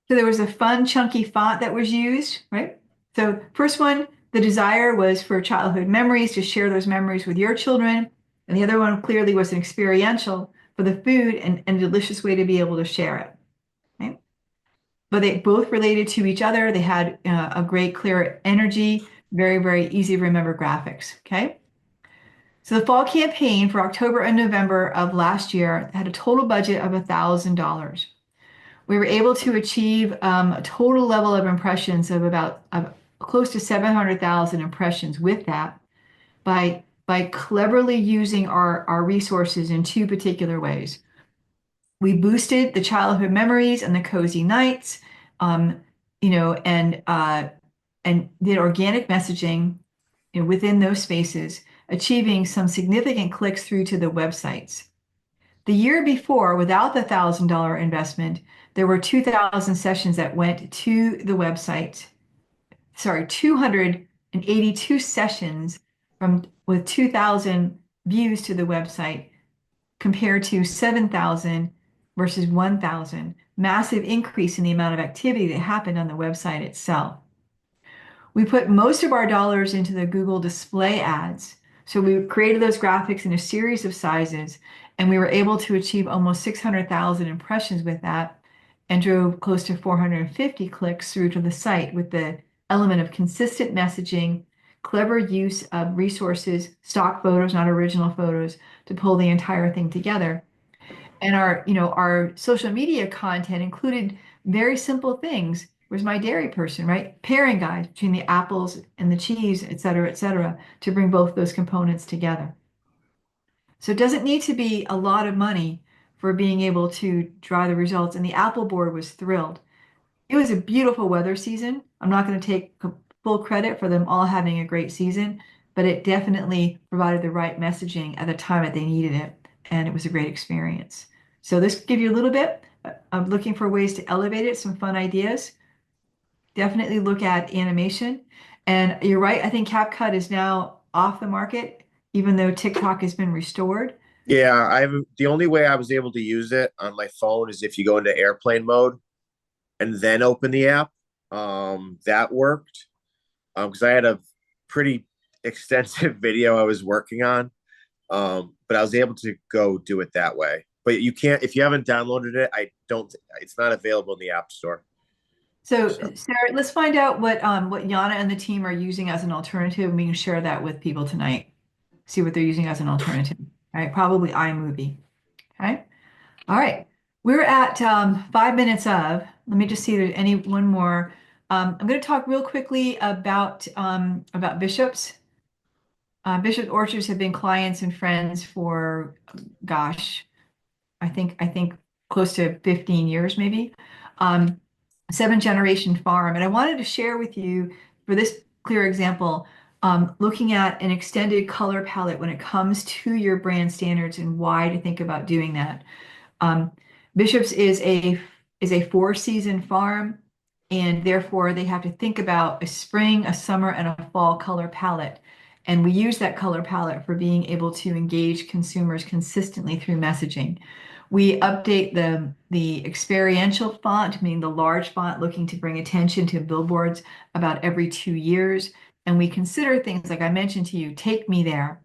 So there was a fun, chunky font that was used, right? So first one, the desire was for childhood memories, to share those memories with your children. And the other one clearly was an experiential for the food and a delicious way to be able to share it. Right? But they both related to each other. They had a great, clear energy, very, very easy to remember graphics. Okay. So the fall campaign for October and November of last year had a total budget of $1,000. We were able to achieve a total level of impressions of about close to 700,000 impressions with that. by cleverly using our resources in two particular ways. We boosted the childhood memories and the cozy nights, um, and did organic messaging, within those spaces, achieving some significant clicks through to the websites. The year before, without the $1,000 investment, there were 2,000 sessions that went to the website. Sorry, 282 sessions with 2,000 views to the website compared to 7,000 versus 1,000. Massive increase in the amount of activity that happened on the website itself. We put most of our dollars into the Google display ads. So we created those graphics in a series of sizes, and we were able to achieve almost 600,000 impressions with that and drove close to 450 clicks through to the site with the element of consistent messaging, clever use of resources, stock photos, not original photos, to pull the entire thing together. And our social media content included very simple things. Was my dairy person, right? Pairing guide between the apples and the cheese, et cetera, to bring both those components together. So it doesn't need to be a lot of money for being able to draw the results. And the Apple board was thrilled. It was a beautiful weather season. I'm not going to take full credit for them all having a great season, but it definitely provided the right messaging at the time that they needed it. And it was a great experience. So this give you a little bit. I'm looking for ways to elevate it, some fun ideas. Definitely look at animation. And you're right, I think CapCut is now off the market, even though TikTok has been restored. Yeah, the only way I was able to use it on my phone is if you go into airplane mode and then open the app. That worked. Because I had a pretty extensive video I was working on. But I was able to go do it that way. But you can't, if you haven't downloaded it, it's not available in the App Store. So So, Sarah, let's find out what Yana and the team are using as an alternative, and we can share that with people tonight. See what they're using as an alternative. All right, probably iMovie. Okay. All right. We're at 5 minutes of. Let me just see if there's any one more. I'm going to talk real quickly about Bishops. Bishop Orchards have been clients and friends for, gosh, I think close to 15 years maybe. Um, 7th-generation farm. And I wanted to share with you, for this clear example, looking at an extended color palette when it comes to your brand standards and why to think about doing that. Bishops is a 4-season farm, and therefore they have to think about a spring, a summer, and a fall color palette. And we use that color palette for being able to engage consumers consistently through messaging. We update the experiential font, meaning the large font, looking to bring attention to billboards about every 2 years. And we consider things like I mentioned to you, Take Me There,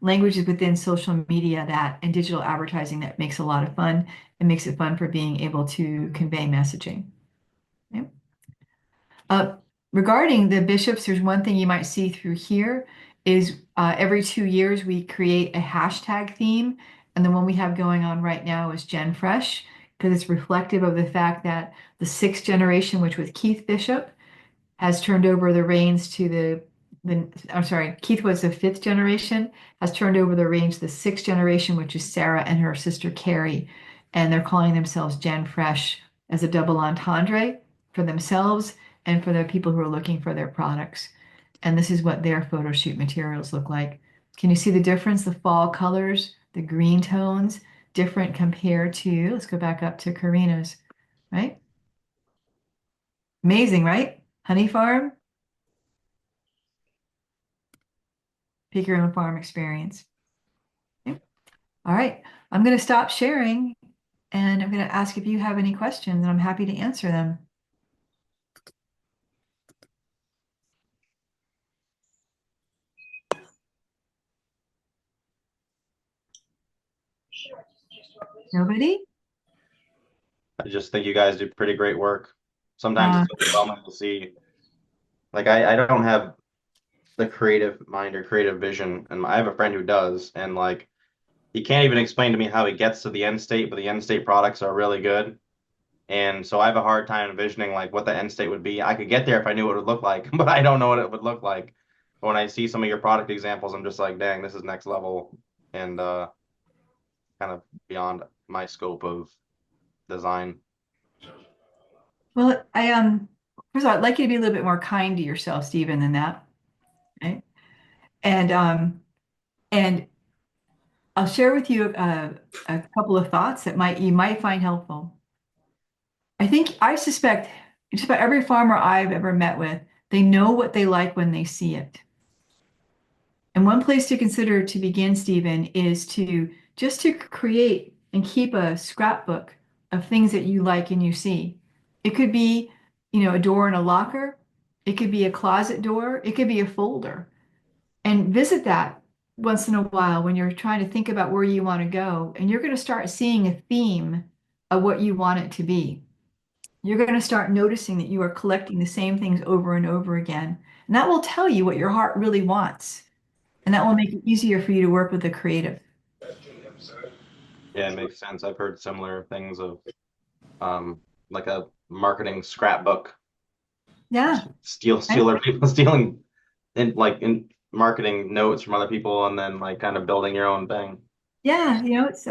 languages within social media and digital advertising that makes a lot of fun and makes it fun for being able to convey messaging. Okay. Regarding the bishops, there's one thing you might see through here is every 2 years we create a hashtag theme. And the one we have going on right now is Gen Fresh, because it's reflective of the fact that the 6th generation, which was Keith Bishop, has turned over the reins to I'm sorry, Keith was the 5th generation, has turned over the reins to the 6th generation, which is Sarah and her sister Carrie. And they're calling themselves Gen Fresh as a double entendre for themselves and for the people who are looking for their products. And this is what their photo shoot materials look like. Can you see the difference? The fall colors, the green tones, different compared to, let's go back up to Karina's, right? Amazing, right? Honey Farm. Pick your own farm experience. Okay. All right, I'm going to stop sharing and I'm going to ask if you have any questions, and I'm happy to answer them. Nobody? I just think you guys do pretty great work. Sometimes Uh, it's overwhelming to see, like I don't have the creative mind or creative vision, and I have a friend who does, and like he can't even explain to me how he gets to the end state, but the end state products are really good. And so I have a hard time envisioning like what the end state would be. I could get there if I knew what it would look like, but I don't know what it would look like. when I see some of your product examples, I'm just like, dang, this is next level and kind of beyond my scope of design. Well, first of all, I'd like you to be a little bit more kind to yourself, Stephen, than that. Okay. And I'll share with you a couple of thoughts that you might find helpful. I suspect just about every farmer I've ever met with, they know what they like when they see it. And one place to consider to begin, Stephen, is to create and keep a scrapbook of things that you like and you see. It could be, a door in a locker. It could be a closet door. It could be a folder. And visit that once in a while when you're trying to think about where you want to go. And you're going to start seeing a theme of what you want it to be. You're going to start noticing that you are collecting the same things over and over again. And that will tell you what your heart really wants. And that will make it easier for you to work with the creative. Yeah, it makes sense. I've heard similar things of like a marketing scrapbook. Yeah. Stealing people stealing in marketing notes from other people and then like kind of building your own thing. Yeah. It's,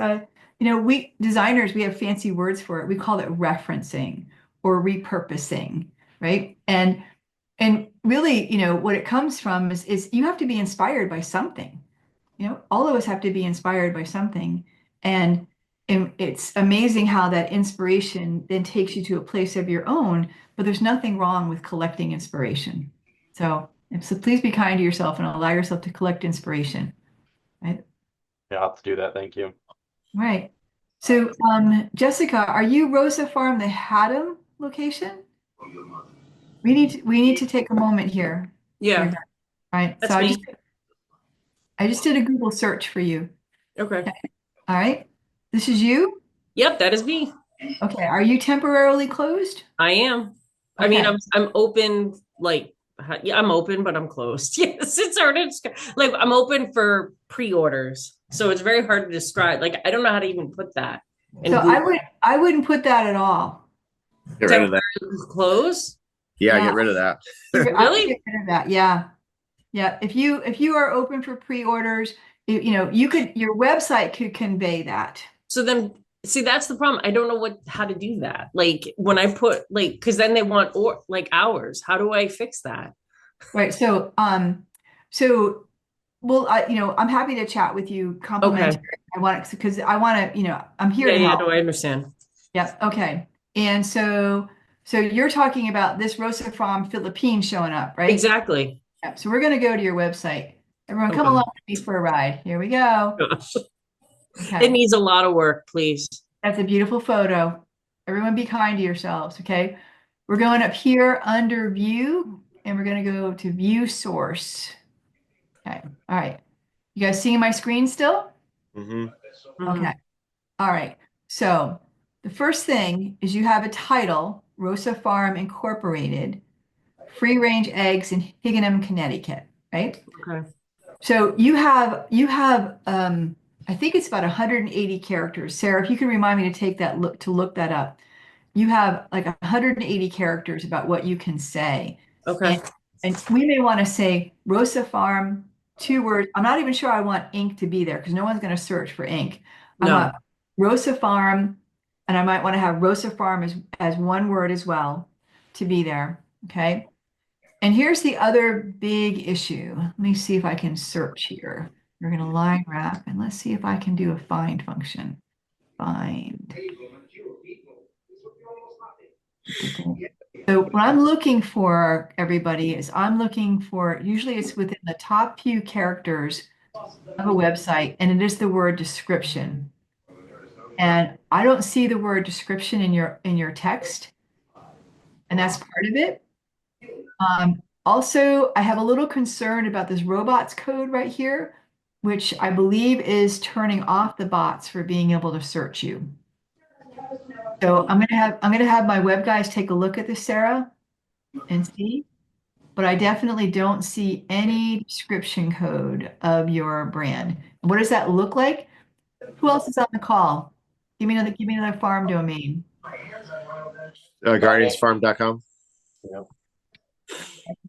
we designers, we have fancy words for it. We call it referencing or repurposing, right? And really, what it comes from is you have to be inspired by something. All of us have to be inspired by something. And it's amazing how that inspiration then takes you to a place of your own, but there's nothing wrong with collecting inspiration. So please be kind to yourself and allow yourself to collect inspiration. Right? Yeah, I'll have to do that. Thank you. Right. So, Jessica, are you Rosa Farm, the Haddam location? We need to take a moment here. Yeah, All right. that's So me. I just did a Google search for you. Okay. All right. This is you? Yep, that is me. Okay. Are you temporarily closed? I am. I mean, Okay. I'm open, like, yeah, I'm open, but I'm closed. Yes, it's hard to like, I'm open for pre-orders. So it's very hard to describe. Like, I don't know how to even put that in So Google. I wouldn't put that at all. Get rid of that. Close? Yeah, Yeah. get rid of that. I would Really? get rid of that. Yeah. Yeah. If you are open for pre-orders, your website could convey that. So then, see, that's the problem. I don't know how to do that. Like when I put like, because then they want or like hours. How do I fix that? Right. So well, I'm happy to chat with you complimentary. Okay. Because I want to, I'm here Yeah, to yeah, help. no, I understand. Yes. Okay. And so you're talking about this Rosa from Philippines showing up, right? Exactly. Yep. So we're going to go to your website. Everyone, come Okay. along with me for a ride. Here we go. Gosh. It Okay. needs a lot of work, please. That's a beautiful photo. Everyone be kind to yourselves. Okay. We're going up here under view and we're going to go to view source. Okay. All right. You guys seeing my screen still? Hmm. Mhm. Okay. All right. So the first thing is you have a title, Rosa Farm Incorporated, free range eggs in Higganum, Connecticut, right? Okay. So you have I think it's about 180 characters. Sarah, if you can remind me to look that up. You have like 180 characters about what you can say. Okay. And we may want to say Rosa Farm, 2 words. I'm not even sure I want ink to be there because no one's going to search for ink. I No. want Rosa Farm, and I might want to have Rosa Farm as 1 word as well to be there. Okay. And here's the other big issue. Let me see if I can search here. We're going to line wrap and let's see if I can do a find function. Find. So what I'm looking for, everybody, is usually it's within the top few characters of a website, and it is the word description. And I don't see the word description in your text, and that's part of it. Also, I have a little concern about this robots code right here, which I believe is turning off the bots for being able to search you. So I'm gonna have my web guys take a look at this, Sarah, and see. But I definitely don't see any description code of your brand. What does that look like? Who else is on the call? Give me another farm domain. Guardiansfarm.com.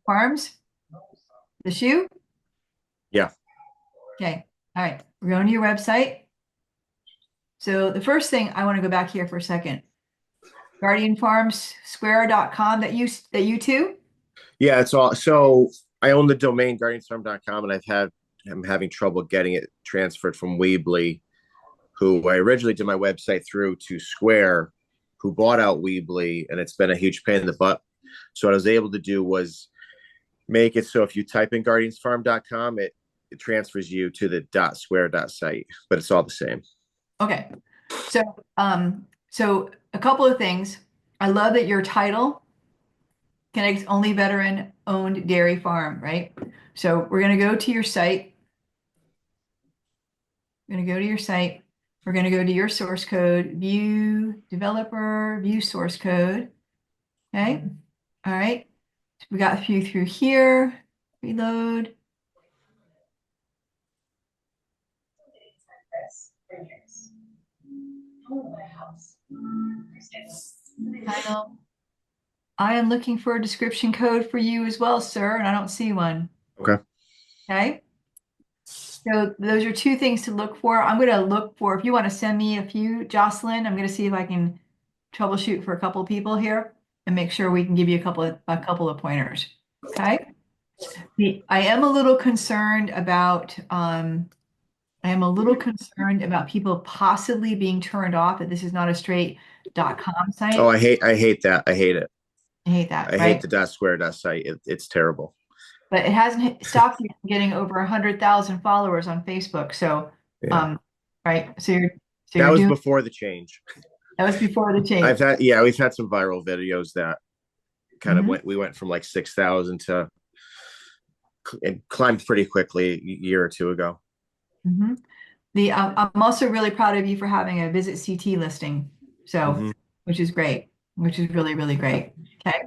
Farms? The shoe? Yeah. Okay. All right. We're going to your website. So the first thing, I want to go back here for a second. GuardianFarmsSquare.com, that you too? Yeah, it's all. So I own the domain guardiansfarm.com, and I'm having trouble getting it transferred from Weebly, who I originally did my website through, to Square, who bought out Weebly, and it's been a huge pain in the butt. So what I was able to do was make it so if you type in guardiansfarm.com, it transfers you to the .square site, but it's all the same. Okay. So a couple of things. I love that your title connects only veteran owned dairy farm, right? So we're going to go to your site. We're going to go to your site. We're going to go to your source code, view developer, view source code. Okay. All right. So we got a few through here. Reload. Title. I am looking for a description code for you as well, sir, and I don't see one. Okay. Okay. So those are two things to look for. I'm going to look for, if you want to send me a few, Jocelyn, I'm going to see if I can troubleshoot for a couple of people here and make sure we can give you a couple of pointers. Okay. I am a little concerned about people possibly being turned off, that this is not a straight .com site. Oh, I hate that. I hate it. I hate that, I right? hate the .square site. It's terrible. But it hasn't stopped you from getting over 100,000 followers on Facebook. So, Yeah. right. That was before the change. That was before the change. We've had some viral videos that kind of we went from like 6,000 to it climbed pretty quickly a year or two ago. I'm also really proud of you for having a Visit CT listing. So, which is great, which is really, really great. Okay.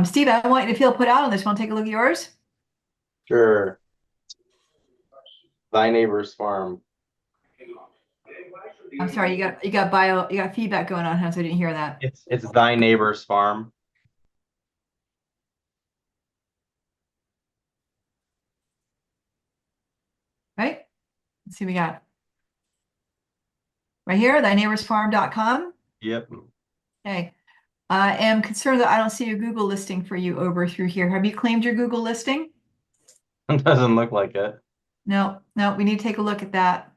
Steve, I want you to feel put out on this. Want to take a look at yours? Sure. Thy Neighbor's Farm. I'm sorry, you got feedback going on, so I didn't hear that. It's Thy Neighbor's Farm. Right? Let's see what we got. Right here, thyneighborsfarm.com. Yep. Okay. I am concerned that I don't see a Google listing for you over through here. Have you claimed your Google listing? It doesn't look like it. No, we need to take a look at that.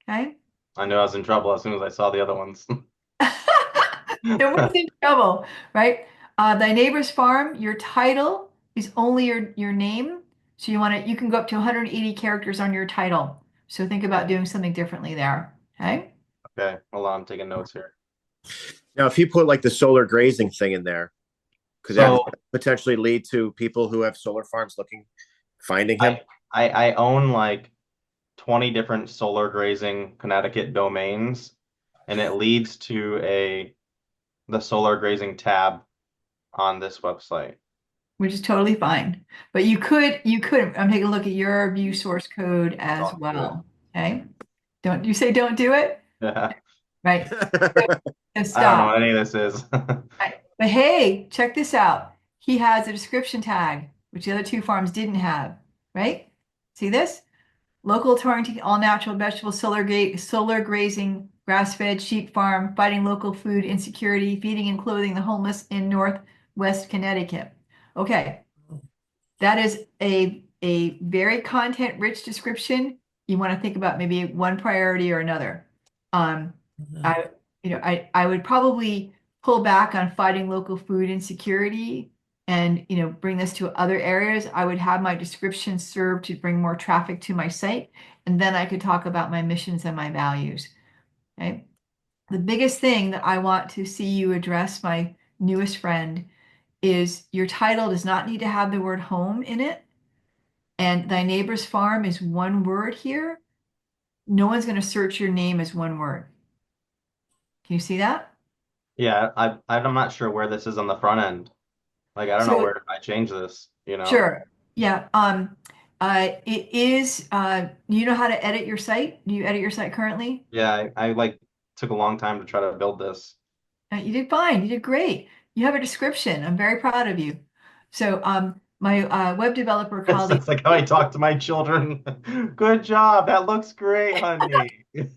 Okay. I knew I was in trouble as soon as I saw the other ones. Nobody's in trouble, right? Thy Neighbor's Farm, your title is only your name. So you can go up to 180 characters on your title. So think about doing something differently there. Okay. Okay, hold on, I'm taking notes here. Now, if you put like the solar grazing thing in there, could that potentially lead to people who have solar farms finding him? I own like 20 different solar grazing Connecticut domains, and it leads to the solar grazing tab on this website. Which is totally fine. But you could, I'm taking a look at your view source code as well. Okay. Don't do it? Yeah. Right. So I don't know what any of this is. Right. But hey, check this out. He has a description tag, which the other two farms didn't have, right? See this? Local Torrington, all natural vegetable, solar grazing, grass-fed sheep farm, fighting local food insecurity, feeding and clothing the homeless in Northwest Connecticut. Okay. That is a very content-rich description. You want to think about maybe one priority or another. I would probably pull back on fighting local food insecurity and bring this to other areas. I would have my description serve to bring more traffic to my site, and then I could talk about my missions and my values. Okay. The biggest thing that I want to see you address, my newest friend, is your title does not need to have the word home in it. And Thy Neighbor's Farm is one word here. No one's going to search your name as one word. Can you see that? Yeah, I'm not sure where this is on the front end. Like, I don't know where I change this, Sure. Yeah. It is, you know how to edit your site? Do you edit your site currently? Yeah, I like took a long time to try to build this. You did fine. You did great. You have a description. I'm very proud of you. So my web developer colleague. That's like how I talk to my children. Good job. That looks great, honey. You're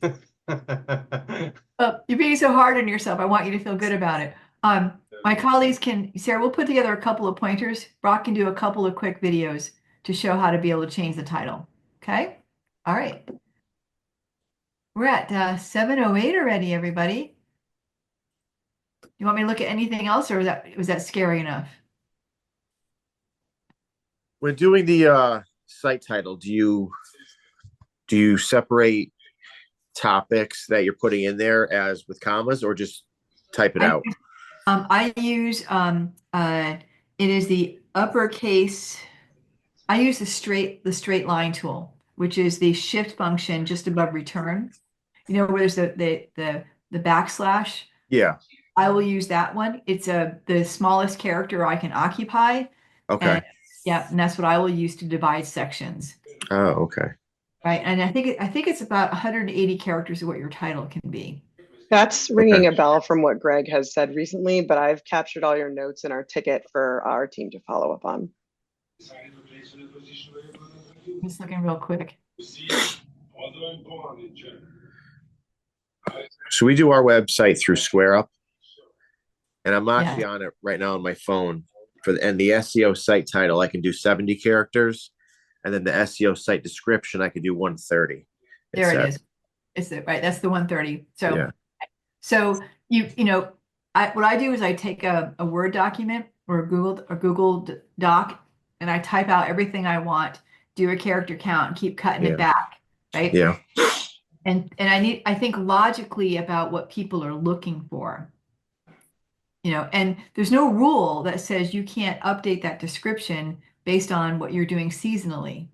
being so hard on yourself. I want you to feel good about it. My colleagues Sarah, we'll put together a couple of pointers. Brock can do a couple of quick videos to show how to be able to change the title. Okay? All right. We're at 7:08 already, everybody. You want me to look at anything else, or was that scary enough? When doing the site title, do you separate topics that you're putting in there as with commas, or just type it out? I use it is the uppercase. I use the straight line tool, which is the shift function just above return. You know where there's the backslash. Yeah. I will use that one. It's the smallest character I can occupy. Okay. And, yeah, and that's what I will use to divide sections. Oh, okay. Right, and I think it's about 180 characters of what your title can be. That's ringing a bell from what Greg has said recently, but I've captured all your notes in our ticket for our team to follow up on. Just looking real quick. So we do our website through SquareUp, and I'm actually on it right now on my phone and the SEO site title. I can do 70 characters, and then the SEO site description I could do 130. There it is. It's right. That's the 130. So, yeah. So what I do is I take a Word document or a Google Doc, and I type out everything I want, do a character count, and keep cutting it back. Right. Yeah. And I think logically about what people are looking for. And there's no rule that says you can't update that description based on what you're doing seasonally.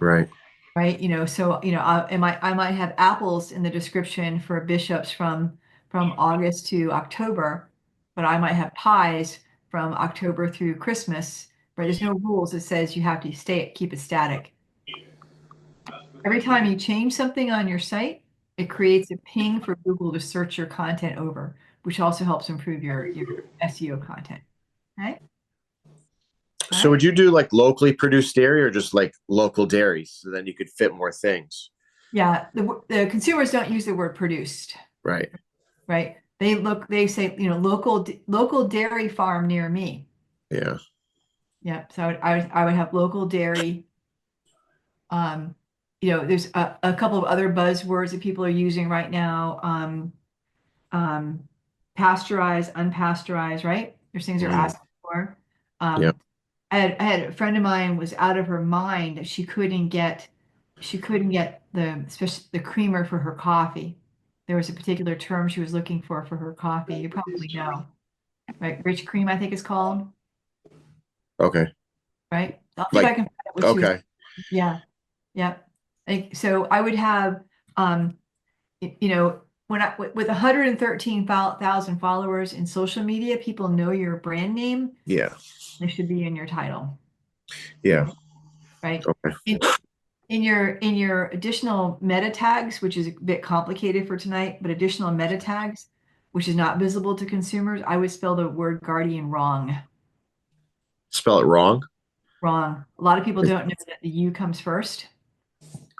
Right. Right. So, I might have apples in the description for bishops from August to October, but I might have pies from October through Christmas. But there's no rules that says you have to keep it static. Every time you change something on your site, it creates a ping for Google to search your content over, which also helps improve your SEO content. Okay. So would you do like locally produced dairy or just like local dairies, so then you could fit more things? Yeah, the consumers don't use the word produced. Right. Right. They say, local dairy farm near me. Yeah. Yeah. So I would have local dairy. There's a couple of other buzzwords that people are using right now. Pasteurized, unpasteurized, right? There's things they're asking for. Yeah. I had a friend of mine was out of her mind that she couldn't get the creamer for her coffee. There was a particular term she was looking for her coffee. You probably know, right? Rich cream, I think it's called. Okay. Right. I'll see if I can find out what she was. Okay. Yeah. Yeah. So I would have, with 113,000 followers in social media, people know your brand name. Yeah. They should be in your title. Yeah. Right. Okay. In your additional meta tags, which is a bit complicated for tonight, but additional meta tags, which is not visible to consumers, I would spell the word guardian wrong. Spell it wrong? Wrong. A lot of people don't know that the U comes first.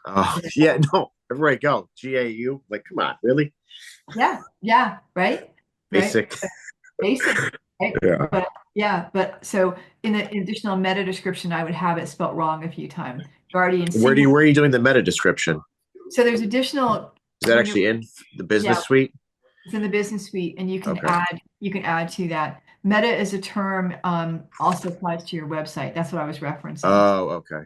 Oh, yeah, no. Everybody go. GAU. Like, come on, really? Yeah. Yeah. Right. Basic. Right? Basic. Right? Yeah. But so in the additional meta description, I would have it spelt wrong a few times. Guardian. Where are you doing the meta description? So there's additional. Is that actually in the business suite? It's in the business suite, and you can add to that. Meta is a term also applies to your website. That's what I was referencing. Oh, okay.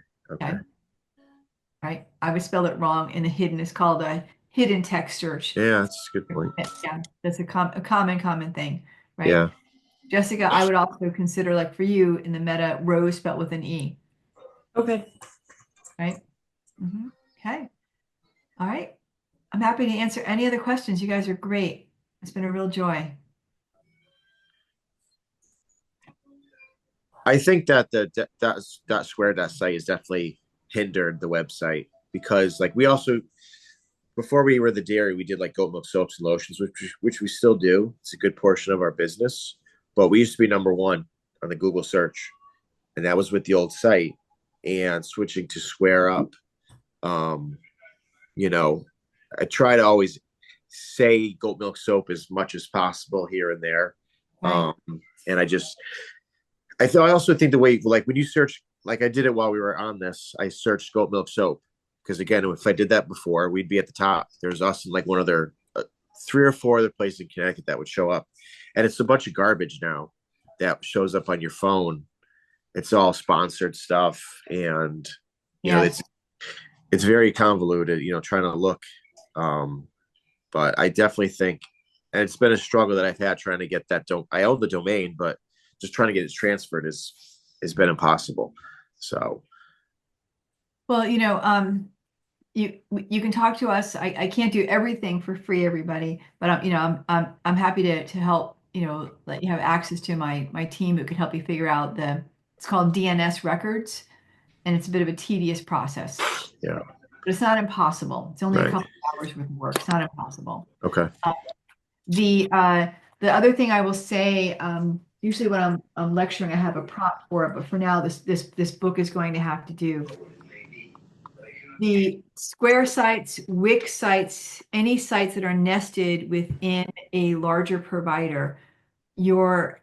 Right. I would spell it wrong, and the hidden is called a hidden text search. Yeah, that's a good point. Yeah, that's a common thing, right? Yeah. Jessica, I would also consider, like for you, in the meta, rose spelled with an E. Okay. Right. Okay. All right. I'm happy to answer any other questions. You guys are great. It's been a real joy. I think that that square.site has definitely hindered the website, because like we also, before we were the dairy, we did like goat milk soaps and lotions, which we still do. It's a good portion of our business, but we used to be #1 on the Google search. and that was with the old site, and switching to Square Up. You know, I try to always say goat milk soap as much as possible here and there. Right. And I also think the way, like when you search, like I did it while we were on this, I searched goat milk soap because again, if I did that before, we'd be at the top. There's us and like one other, 3 or 4 other places in Connecticut that would show up, and it's a bunch of garbage now that shows up on your phone. It's all sponsored stuff, and you know, Yes. it's very convoluted, you know, trying to look. But I definitely think, and it's been a struggle that I've had trying to get that. I own the domain, but just trying to get it transferred has been impossible. So Well, you can talk to us. I can't do everything for free, everybody, but I'm happy to help, let you have access to my team who can help you figure out it's called DNS records, and it's a bit of a tedious process. Yeah. But it's not impossible. It's only a Right. couple hours worth of work. It's not impossible. okay, The other thing I will say, usually when I'm lecturing, I have a prompt for it, but for now, this book is going to have to do. The Square sites, Wix sites, any sites that are nested within a larger provider, you are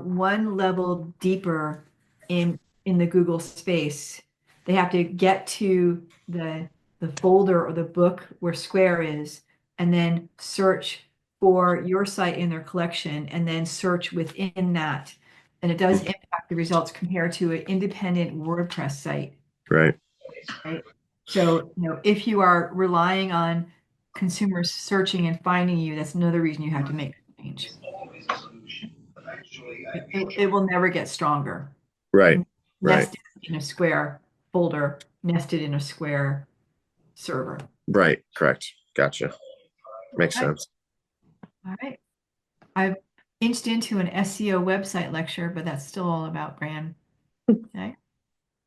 one level deeper in the Google space. They have to get to the folder or the book where Square is, and then search for your site in their collection, and then search within that. And it does impact the results compared to an independent WordPress site. right, Right. So, if you are relying on consumers searching and finding you, that's another reason you have to make a change. It will never get stronger. right, right, Nested in a Square folder, nested in a Square server. right. Correct. Gotcha. Makes Okay. sense. All right. I've inched into an SEO website lecture, but that's still all about brand. Okay.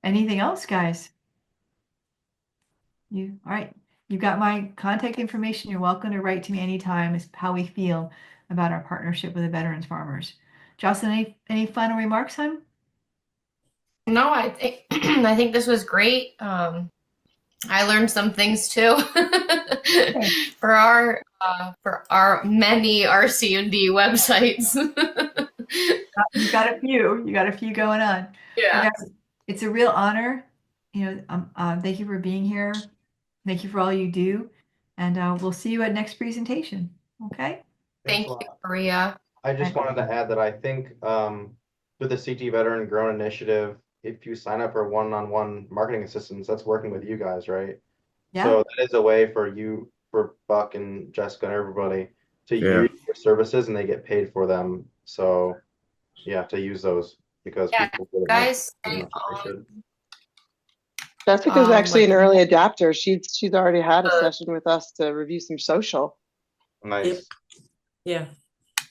Anything else, guys? All right. You've got my contact information. You're welcome to write to me anytime. Is how we feel about our partnership with the Veterans Farmers. Jocelyn, any final remarks, hon? No, I think I think this was great. I learned some things too for our many RC&D websites. You got a few. You got a few going on. Yeah. Well, guys, it's a real honor. Thank you for being here. Thank you for all you do, and we'll see you at next presentation. Okay. Thank Thanks a you, lot. Maria. I just wanted to add that I think with the CT Veteran Grown Initiative, if you sign up for one-on-one marketing assistance, that's working with you guys, right? Yeah. So that is a way for Buck and Jessica and everybody to Yeah. use your services, and they get paid for them. So yeah, to use those because Yeah, people really guys, as much as they should. Jessica's actually an like- early adapter. She's already had a session with us to review some social. Nice. Yeah.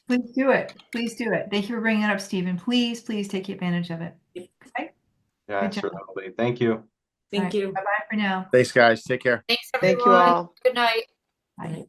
Please do it. Please do it. Thank you for bringing it up, Stephen. Please take advantage of it. Okay. Yeah, Good job. certainly. Thank you. Thank you. Bye bye for now. Thanks, guys. Take care. Thanks, Thank you everyone. all. Good night. Bye.